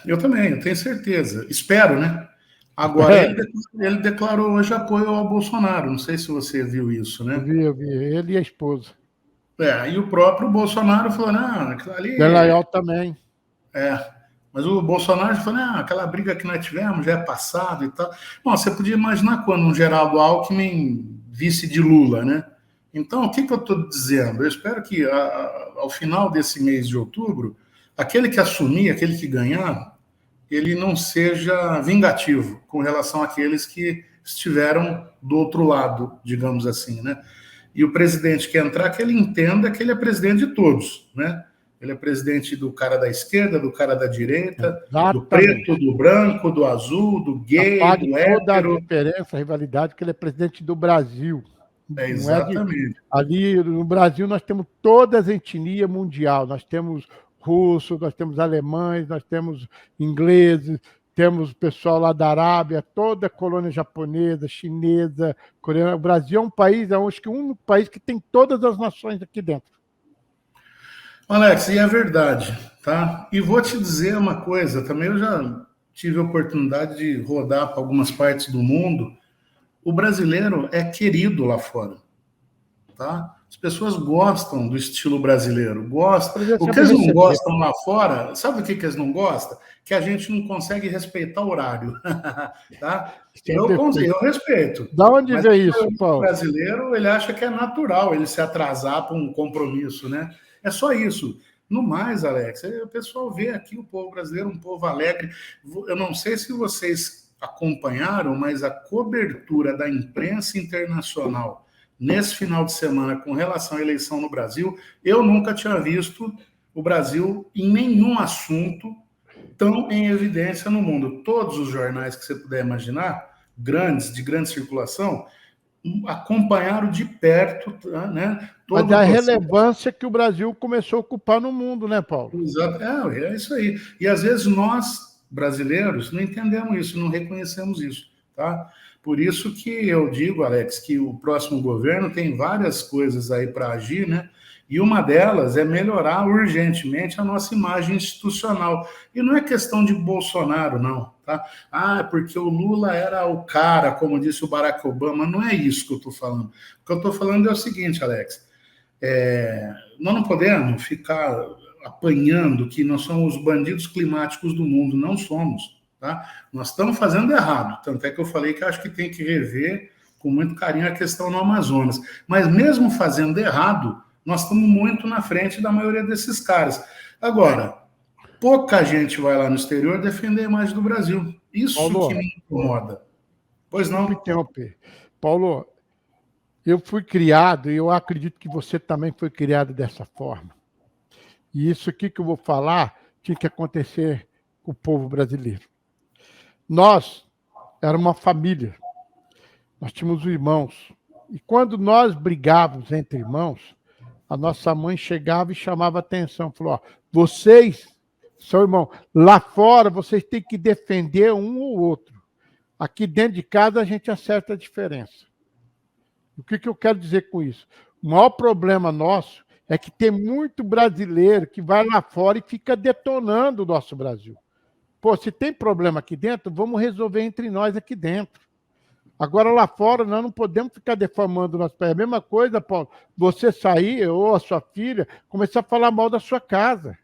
Eu também, eu tenho certeza. Espero, né? Agora, ele declarou hoje apoio ao Bolsonaro. Não sei se você viu isso, né? Eu vi. Ele e a esposa. E o próprio Bolsonaro falou, não, aquilo ali... Delayol também. Mas o Bolsonaro falou, aquela briga que nós tivemos já é passado e tal. Bom, você podia imaginar quando um Geraldo Alckmin vice de Lula, né? Então, o que eu estou dizendo? Eu espero que ao final desse mês de outubro, aquele que assumir, aquele que ganhar, ele não seja vingativo com relação àqueles que estiveram do outro lado, digamos assim, né? E o presidente que entrar, que ele entenda que ele é presidente de todos, né? Ele é presidente do cara da esquerda, do cara da direita, Exatamente. do preto, do branco, do azul, do gay, do hétero. Toda a diferença, a rivalidade, que ele é presidente do Brasil. Exatamente. Ali no Brasil nós temos todas as etnias mundial. Nós temos russos, nós temos alemães, nós temos ingleses, temos pessoal lá da Arábia, toda a colônia japonesa, chinesa, coreana. O Brasil é um país, acho que o único país que tem todas as nações aqui dentro. Alex, e é verdade, tá? E vou te dizer uma coisa, também eu já tive a oportunidade de rodar para algumas partes do mundo. O brasileiro é querido lá fora, tá? As pessoas gostam do estilo brasileiro, gostam. O que eles não gostam lá fora, sabe o que eles não gostam? Que a gente não consegue respeitar o horário, tá? Eu respeito. Da onde vem isso, Paulo? O brasileiro, ele acha que é natural ele se atrasar para um compromisso, né? É só isso. No mais, Alex, o pessoal vê aqui o povo brasileiro um povo alegre. Eu não sei se vocês acompanharam, mas a cobertura da imprensa internacional nesse final de semana com relação à eleição no Brasil, eu nunca tinha visto o Brasil em nenhum assunto tão em evidência no mundo. Todos os jornais que você puder imaginar, grandes, de grande circulação, acompanharam de perto, né? Mas a relevância que o Brasil começou a ocupar no mundo, né, Paulo? Exato, é isso aí. E às vezes nós, brasileiros, não entendemos isso, não reconhecemos isso, tá? Por isso que eu digo, Alex, que o próximo governo tem várias coisas aí para agir, né? E uma delas é melhorar urgentemente a nossa imagem institucional. E não é questão de Bolsonaro, não, tá? Porque o Lula era o cara, como disse o Barack Obama. Não é isso que eu estou falando. O que eu estou falando é o seguinte, Alex. Nós não podemos ficar apanhando que nós somos os bandidos climáticos do mundo. Não somos, tá? Nós estamos fazendo errado. Tanto é que eu falei que acho que tem que rever com muito carinho a questão no Amazonas. Mas mesmo fazendo errado, nós estamos muito na frente da maioria desses caras. Agora, pouca gente vai lá no exterior defender a imagem do Brasil. Isso, Paulo, que me incomoda. Pois não? Me interromper. Paulo, eu fui criado, e eu acredito que você também foi criado dessa forma. E isso aqui que eu vou falar tinha que acontecer com o povo brasileiro. Nós éramos uma família. Nós tínhamos irmãos. E quando nós brigávamos entre irmãos, a nossa mãe chegava e chamava atenção, falou, vocês são irmãos, lá fora vocês têm que defender um ou outro. Aqui dentro de casa a gente acerta a diferença. O que eu quero dizer com isso? O maior problema nosso é que tem muito brasileiro que vai lá fora e fica detonando o nosso Brasil. Pô, se tem problema aqui dentro, vamos resolver entre nós aqui dentro. Agora, lá fora, nós não podemos ficar defamando o nosso país. É a mesma coisa, Paulo, você sair, ou a sua filha, começar a falar mal da sua casa.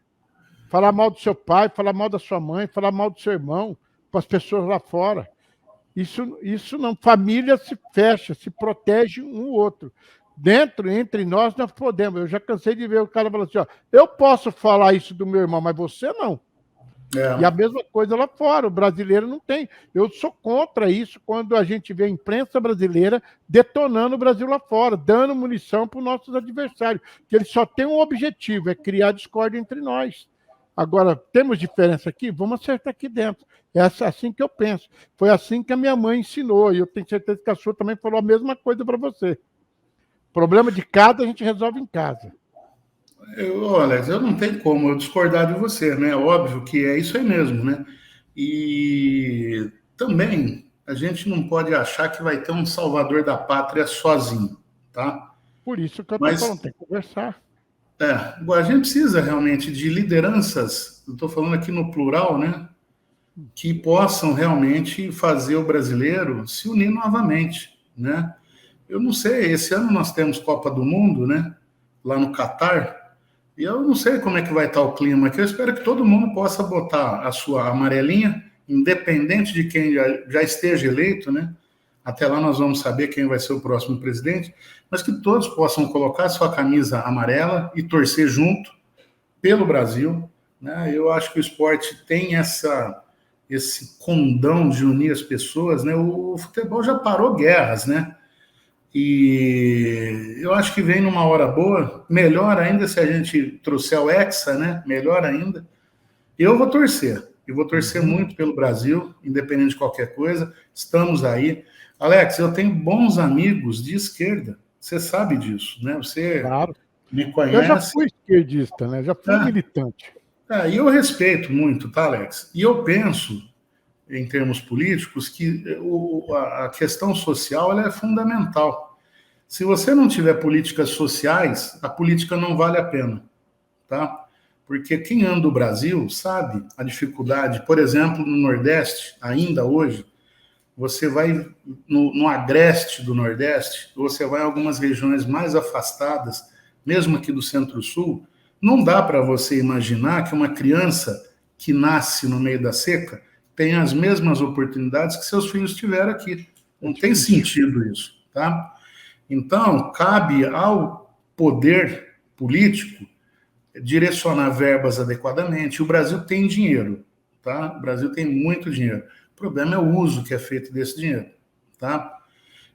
Falar mal do seu pai, falar mal da sua mãe, falar mal do seu irmão, para as pessoas lá fora. Isso não. Família se fecha, se protege um ou outro. Dentro, entre nós podemos. Eu já cansei de ver o cara falando assim, eu posso falar isso do meu irmão, mas você não. E a mesma coisa lá fora, o brasileiro não tem. Eu sou contra isso quando a gente vê a imprensa brasileira detonando o Brasil lá fora, dando munição para os nossos adversários, que eles só têm um objetivo, é criar discórdia entre nós. Agora, temos diferença aqui? Vamos acertar aqui dentro. É assim que eu penso. Foi assim que a minha mãe ensinou, e eu tenho certeza que a sua também falou a mesma coisa para você. Problema de casa a gente resolve em casa. Olha, eu não tenho como eu discordar de você, né? Óbvio que é isso aí mesmo, né? E também a gente não pode achar que vai ter um salvador da pátria sozinho, tá? Por isso que eu estou falando, tem que conversar. Agora a gente precisa realmente de lideranças, eu estou falando aqui no plural, né? Que possam realmente fazer o brasileiro se unir novamente, né? Eu não sei, esse ano nós temos Copa do Mundo, né? Lá no Catar. E eu não sei como é que vai estar o clima aqui. Eu espero que todo mundo possa botar a sua amarelinha, independente de quem já esteja eleito, né? Até lá nós vamos saber quem vai ser o próximo presidente, mas que todos possam colocar sua camisa amarela e torcer junto pelo Brasil, né? Eu acho que o esporte tem esse condão de unir as pessoas, né? O futebol já parou guerras, né? E eu acho que vem numa hora boa, melhor ainda se a gente trouxer o Hexa, né? Melhor ainda. Eu vou torcer muito pelo Brasil, independente de qualquer coisa. Estamos aí. Alex, eu tenho bons amigos de esquerda, você sabe disso, né? Você Claro. me conhece. Eu já fui esquerdista, né? Já fui militante. E eu respeito muito, tá, Alex? E eu penso, em termos políticos, que a questão social ela é fundamental. Se você não tiver políticas sociais, a política não vale a pena, tá? Porque quem anda o Brasil sabe a dificuldade. Por exemplo, no Nordeste, ainda hoje, você vai no agreste do Nordeste, você vai em algumas regiões mais afastadas, mesmo aqui do Centro-Sul, não dá para você imaginar que uma criança que nasce no meio da seca tenha as mesmas oportunidades que seus filhos tiveram aqui. Não tem sentido isso, tá? Então, cabe ao poder político direcionar verbas adequadamente. O Brasil tem dinheiro, tá? O Brasil tem muito dinheiro. O problema é o uso que é feito desse dinheiro, tá?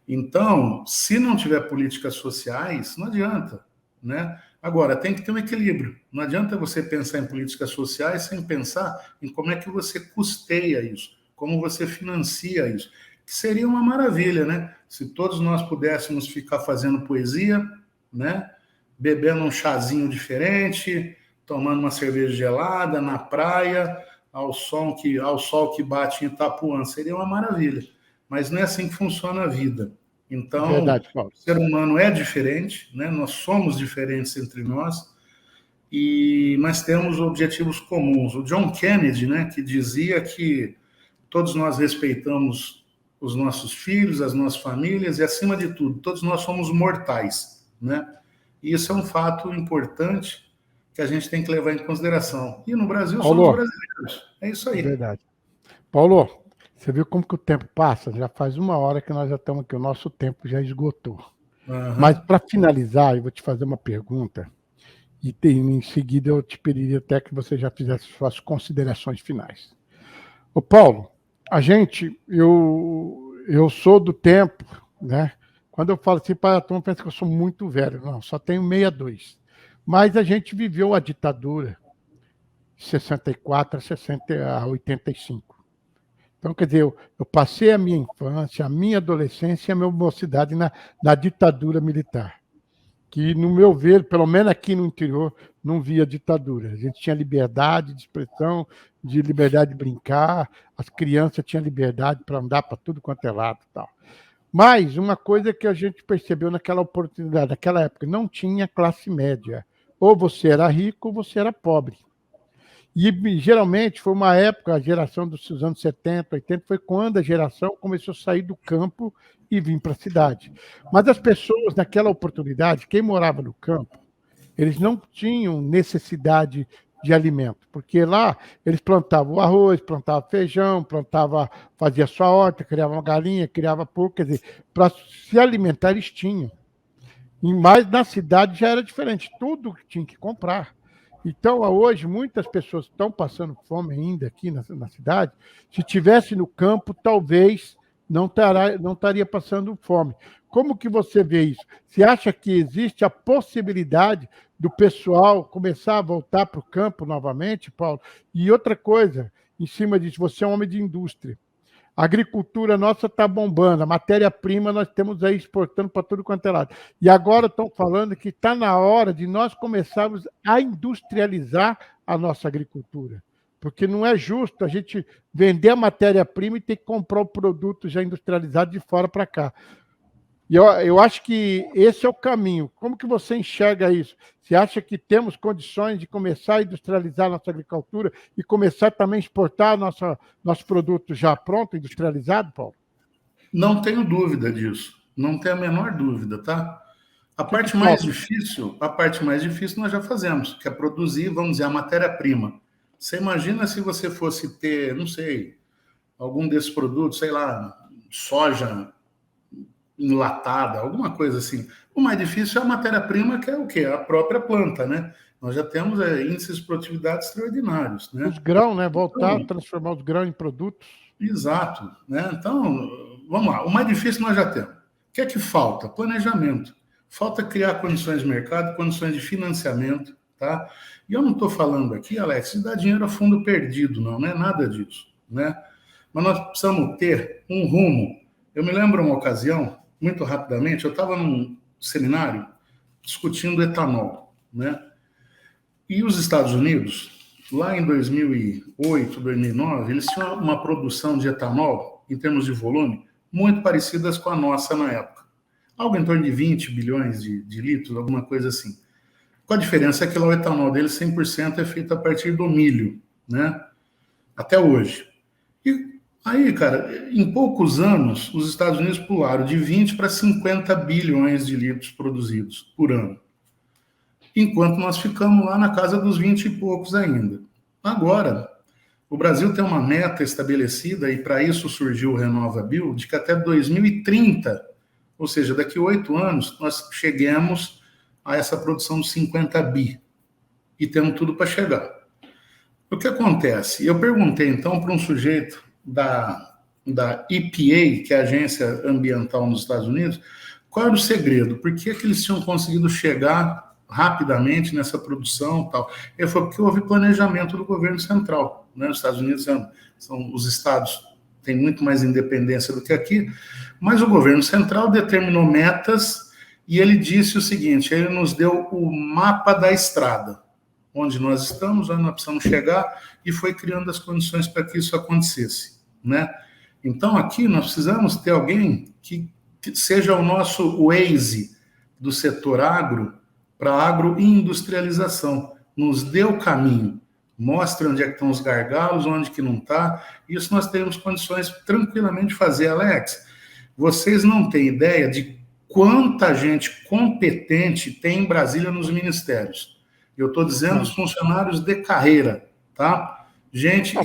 Então, se não tiver políticas sociais, não adianta, né? Agora, tem que ter um equilíbrio. Não adianta você pensar em políticas sociais sem pensar em como é que você custeia isso, como você financia isso. Que seria uma maravilha, né? Se todos nós pudéssemos ficar fazendo poesia, né? Bebendo um chazinho diferente, tomando uma cerveja gelada na praia, ao sol que bate em Itapuã, seria uma maravilha. Mas não é assim que funciona a vida. Então, Verdade, Paulo. O ser humano é diferente, né? Nós somos diferentes entre nós, mas temos objetivos comuns. O John Kennedy, né, que dizia que todos nós respeitamos os nossos filhos, as nossas famílias e, acima de tudo, todos nós somos mortais, né? E isso é um fato importante que a gente tem que levar em consideração. E no Brasil somos brasileiros. É isso aí. Verdade. Paulo, você viu como que o tempo passa? Já faz 1 hora que nós já estamos aqui, o nosso tempo já esgotou. Mas, para finalizar, eu vou te fazer uma pergunta e em seguida eu te pediria até que você já fizesse suas considerações finais. Ô, Paulo, eu sou do tempo, né? Quando eu falo assim, para a turma pensa que eu sou muito velho. Não, só tenho 62. Mas a gente viveu a ditadura de 64 a 85. Então, quer dizer, eu passei a minha infância, a minha adolescência e a minha mocidade na ditadura militar. Que, no meu ver, pelo menos aqui no interior, não via ditadura. A gente tinha liberdade de expressão, de liberdade de brincar, as crianças tinham liberdade para andar para tudo quanto é lado e tal. Mas uma coisa que a gente percebeu naquela oportunidade, naquela época, não tinha classe média. Ou você era rico ou você era pobre. E geralmente foi uma época, a geração dos anos 70, 80, foi quando a geração começou a sair do campo e vir para a cidade. Mas as pessoas, naquela oportunidade, quem morava no campo, eles não tinham necessidade de alimento, porque lá eles plantavam arroz, plantavam feijão, fazia sua horta, criava uma galinha, criava porco, quer dizer, para se alimentar eles tinham. Mas na cidade já era diferente, tudo tinha que comprar. Então, hoje, muitas pessoas estão passando fome ainda aqui na cidade. Se tivesse no campo, talvez não estaria passando fome. Como que você vê isso? Você acha que existe a possibilidade do pessoal começar a voltar para o campo novamente, Paulo? E outra coisa, em cima disso, você é um homem de indústria. A agricultura nossa está bombando, a matéria-prima nós temos aí exportando para tudo quanto é lado. E agora estão falando que está na hora de nós começarmos a industrializar a nossa agricultura. Porque não é justo a gente vender a matéria-prima e ter que comprar o produto já industrializado de fora para cá. E eu acho que esse é o caminho. Como que você enxerga isso? Você acha que temos condições de começar a industrializar a nossa agricultura e começar também a exportar nosso produto já pronto, industrializado, Paulo? Não tenho dúvida disso. Não tenho a menor dúvida, tá? A parte mais difícil nós já fazemos, que é produzir, vamos dizer, a matéria-prima. Você imagina se você fosse ter, não sei, algum desses produtos, sei lá, soja enlatada, alguma coisa assim. O mais difícil é a matéria-prima, que é o quê? A própria planta, né? Nós já temos índices de produtividade extraordinários, né? Os grãos, né? Voltar a transformar os grãos em produtos. Exato, né? Então, vamos lá. O mais difícil nós já temos. O que é que falta? Planejamento. Falta criar condições de mercado, condições de financiamento, tá? E eu não estou falando aqui, Alex, de dar dinheiro a fundo perdido, não é nada disso, né? Mas nós precisamos ter um rumo. Eu me lembro uma ocasião, muito rapidamente, eu estava num seminário discutindo etanol, né? E os Estados Unidos, lá em 2008, 2009, eles tinham uma produção de etanol, em termos de volume, muito parecidas com a nossa na época. Algo em torno de 20 bilhões de litros, alguma coisa assim. Com a diferença é que lá o etanol deles 100% é feito a partir do milho, né? Até hoje. E aí, cara, em poucos anos, os Estados Unidos pularam de 20 para 50 bilhões de litros produzidos por ano. Enquanto nós ficamos lá na casa dos 20 e poucos ainda. Agora, o Brasil tem uma meta estabelecida, e para isso surgiu o RenovaBio, de que até 2030, ou seja, daqui a 8 anos, nós cheguemos a essa produção de 50 bi. E temos tudo para chegar. O que acontece? Eu perguntei, então, para um sujeito da EPA, que é a Agência Ambiental nos Estados Unidos, qual era o segredo? Por que eles tinham conseguido chegar rapidamente nessa produção e tal? Ele falou, porque houve planejamento do governo central, né? Os Estados Unidos são os estados, têm muito mais independência do que aqui, mas o governo central determinou metas e ele disse o seguinte, ele nos deu o mapa da estrada, onde nós estamos, onde nós precisamos chegar, e foi criando as condições para que isso acontecesse, né? Então, aqui nós precisamos ter alguém que seja o nosso Waze do setor agro, para agroindustrialização, nos dê o caminho, mostre onde é que estão os gargalos, onde que não está, isso nós temos condições tranquilamente de fazer. Alex, vocês não têm ideia de quanta gente competente tem em Brasília nos ministérios. Eu estou dizendo os funcionários de carreira, tá? Gente, o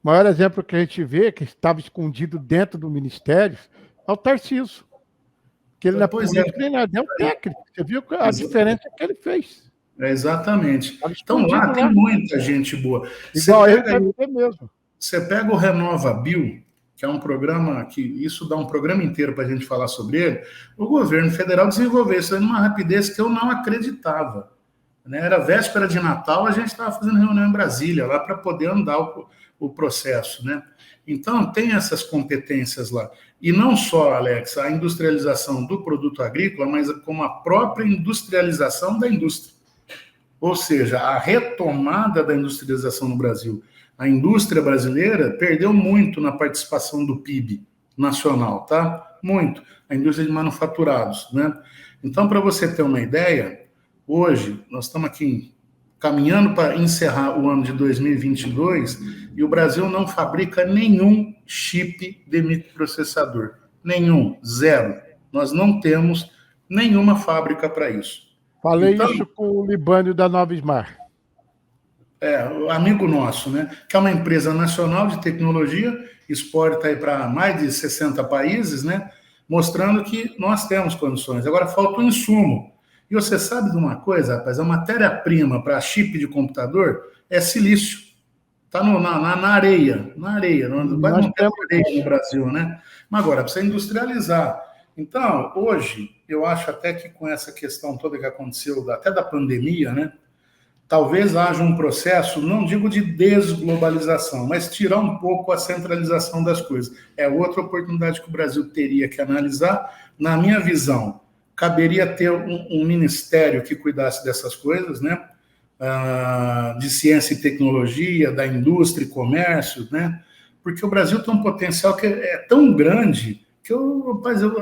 maior exemplo que a gente vê, que estava escondido dentro do ministério, é o Tarcísio. Que ele não é político nem nada, é um técnico. Você viu a diferença que ele fez. Exatamente. Então lá tem muita gente boa. Igual ele mesmo. Você pega o RenovaBio, que é um programa que isso dá um programa inteiro para a gente falar sobre ele. O governo federal desenvolveu isso numa rapidez que eu não acreditava, né? Era véspera de Natal, a gente estava fazendo reunião em Brasília lá para poder andar o processo, né? Então tem essas competências lá. E não só, Alex, a industrialização do produto agrícola, mas como a própria industrialização da indústria. Ou seja, a retomada da industrialização no Brasil. A indústria brasileira perdeu muito na participação do PIB nacional, tá? Muito. A indústria de manufaturados, né? Então, para você ter uma ideia, hoje nós estamos aqui caminhando para encerrar o ano de 2022 e o Brasil não fabrica nenhum chip de microprocessador. Nenhum, zero. Nós não temos nenhuma fábrica para isso. Falei então, isso com o Libânio da Nova Smart. Amigo nosso, né? Que é uma empresa nacional de tecnologia, exporta aí para mais de 60 países, né? Mostrando que nós temos condições. Agora falta o insumo. E você sabe de uma coisa, rapaz? A matéria-prima para chip de computador é silício. Está na areia. Na areia. Vai não ter areia no Brasil, né? Mas agora precisa industrializar. Então, hoje, eu acho até que com essa questão toda que aconteceu, até da pandemia, né? Talvez haja um processo, não digo de desglobalização, mas tirar um pouco a centralização das coisas. É outra oportunidade que o Brasil teria que analisar. Na minha visão, caberia ter um ministério que cuidasse dessas coisas, né? De ciência e tecnologia, da indústria e comércio, né? Porque o Brasil tem um potencial que é tão grande que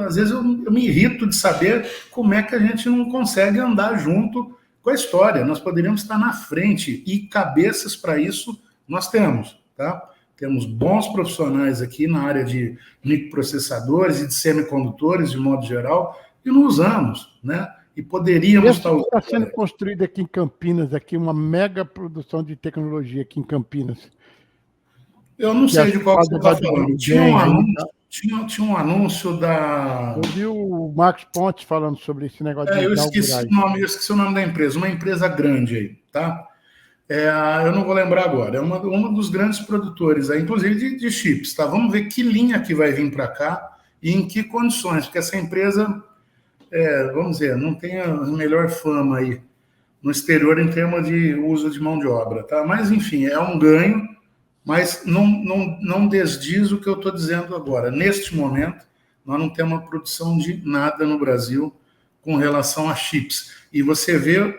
às vezes eu me irrito de saber como é que a gente não consegue andar junto com a história. Nós poderíamos estar na frente e cabeças para isso nós temos, tá? Temos bons profissionais aqui na área de microprocessadores e de semicondutores, de modo geral, e não usamos, né? E poderíamos estar usando. Está sendo construído aqui em Campinas, aqui uma mega produção de tecnologia aqui em Campinas. Eu não sei de qual você está falando. Tinha um anúncio da... Eu vi o Marcos Pontes falando sobre esse negócio de eu esqueci o nome da empresa, uma empresa grande aí, tá? Eu não vou lembrar agora. É uma dos grandes produtores, inclusive de chips, tá? Vamos ver que linha que vai vir para cá e em que condições, porque essa empresa, vamos dizer, não tem a melhor fama aí no exterior em termos de uso de mão de obra, tá? Mas, enfim, é um ganho, mas não desdiz o que eu estou dizendo agora. Neste momento, nós não temos uma produção de nada no Brasil com relação a chips. E você vê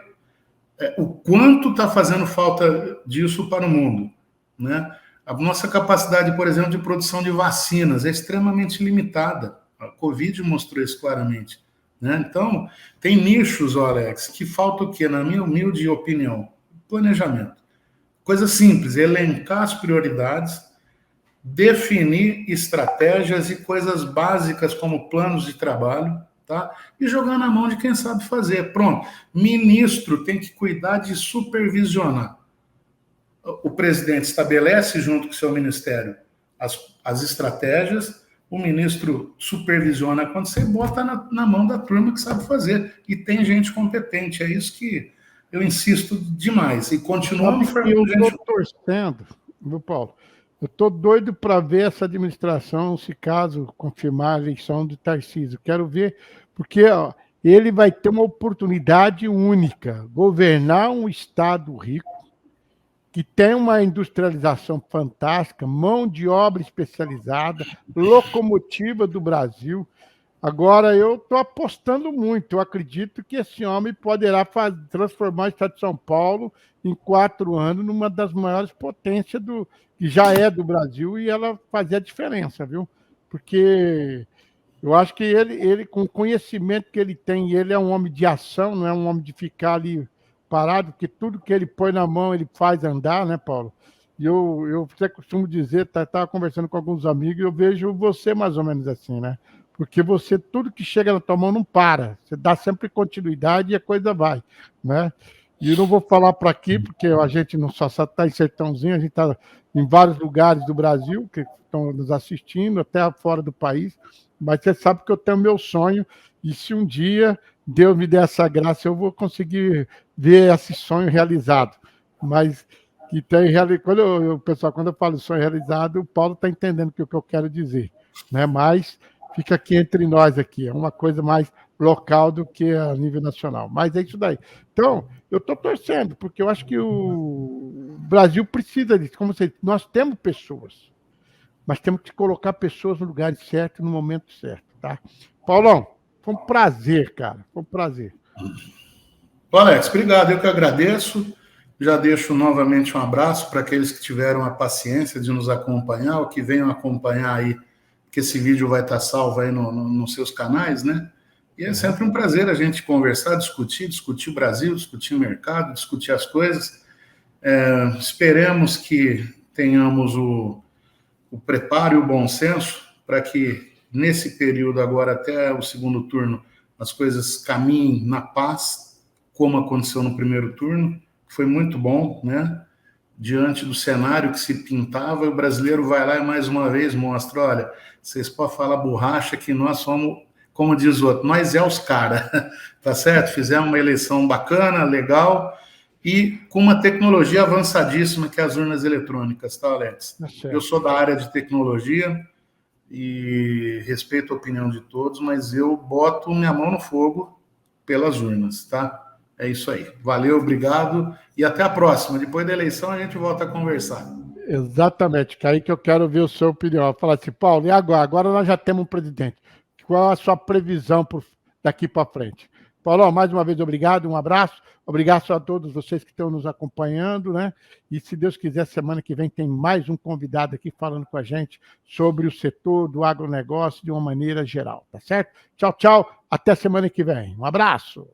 o quanto está fazendo falta disso para o mundo, né? A nossa capacidade, por exemplo, de produção de vacinas é extremamente limitada. A Covid mostrou isso claramente, né? Então, tem nichos, Alex, que falta o quê? Na minha humilde opinião, planejamento. Coisa simples, elencar as prioridades, definir estratégias e coisas básicas como planos de trabalho, tá? E jogar na mão de quem sabe fazer. Pronto. Ministro tem que cuidar de supervisionar. O presidente estabelece, junto com o seu ministério, as estratégias, o ministro supervisiona quando você bota na mão da turma que sabe fazer. E tem gente competente. É isso que eu insisto demais. E continuamos formando gente. Eu estou torcendo, viu, Paulo? Eu estou doido para ver essa administração, se caso confirmar a eleição do Tarcísio. Quero ver, porque ele vai ter uma oportunidade única, governar um estado rico, que tem uma industrialização fantástica, mão de obra especializada, locomotiva do Brasil. Agora, eu estou apostando muito. Eu acredito que esse homem poderá transformar o estado de São Paulo, em 4 anos, numa das maiores potências que já é do Brasil, e ela fazer a diferença, viu? Porque eu acho que ele, com o conhecimento que ele tem, ele é um homem de ação, não é um homem de ficar ali parado, porque tudo que ele põe na mão, ele faz andar, né, Paulo? E eu até costumo dizer, estava conversando com alguns amigos, eu vejo você mais ou menos assim, né? Porque você, tudo que chega na tua mão não para. Você dá sempre continuidade e a coisa vai, né? E eu não vou falar para aqui, porque a gente não só está em Sertãozinho, a gente está em vários lugares do Brasil que estão nos assistindo, até fora do país. Mas você sabe que eu tenho meu sonho, e se um dia Deus me der essa graça, eu vou conseguir ver esse sonho realizado. Mas que tem pessoal, quando eu falo sonho realizado, o Paulo está entendendo o que eu quero dizer, né? Mas fica aqui entre nós aqui, é uma coisa mais local do que a nível nacional. Mas é isso daí. Então, eu estou torcendo, porque eu acho que o Brasil precisa disso. Como você disse, nós temos pessoas, mas temos que colocar pessoas no lugar certo, no momento certo, tá? Paulão, foi um prazer, cara. Foi um prazer. Alex, obrigado. Eu que agradeço. Já deixo novamente um abraço para aqueles que tiveram a paciência de nos acompanhar, ou que venham acompanhar aí, que esse vídeo vai estar salvo aí nos seus canais, né? E é sempre um prazer a gente conversar, discutir o Brasil, discutir o mercado, discutir as coisas. Esperemos que tenhamos o preparo e o bom senso para que, nesse período agora, até o segundo turno, as coisas caminhem na paz, como aconteceu no primeiro turno. Foi muito bom, né? Diante do cenário que se pintava, o brasileiro vai lá e mais uma vez mostra, olha, vocês podem falar borracha que nós somos, como diz o outro, nós é os caras, tá certo? Fizemos uma eleição bacana, legal, e com uma tecnologia avançadíssima que é as urnas eletrônicas, tá, Alex? Eu sou da área de tecnologia e respeito a opinião de todos, mas eu boto minha mão no fogo pelas urnas, tá? É isso aí. Valeu, obrigado e até a próxima. Depois da eleição a gente volta a conversar. Exatamente, que aí que eu quero ver a sua opinião. Falar assim, Paulo, e agora? Agora nós já temos um presidente. Qual a sua previsão daqui para frente? Paulo, mais uma vez, obrigado, um abraço. Obrigado a todos vocês que estão nos acompanhando, né? E se Deus quiser, semana que vem tem mais um convidado aqui falando com a gente sobre o setor do agronegócio de uma maneira geral, tá certo? Tchau, tchau. Até semana que vem. Um abraço.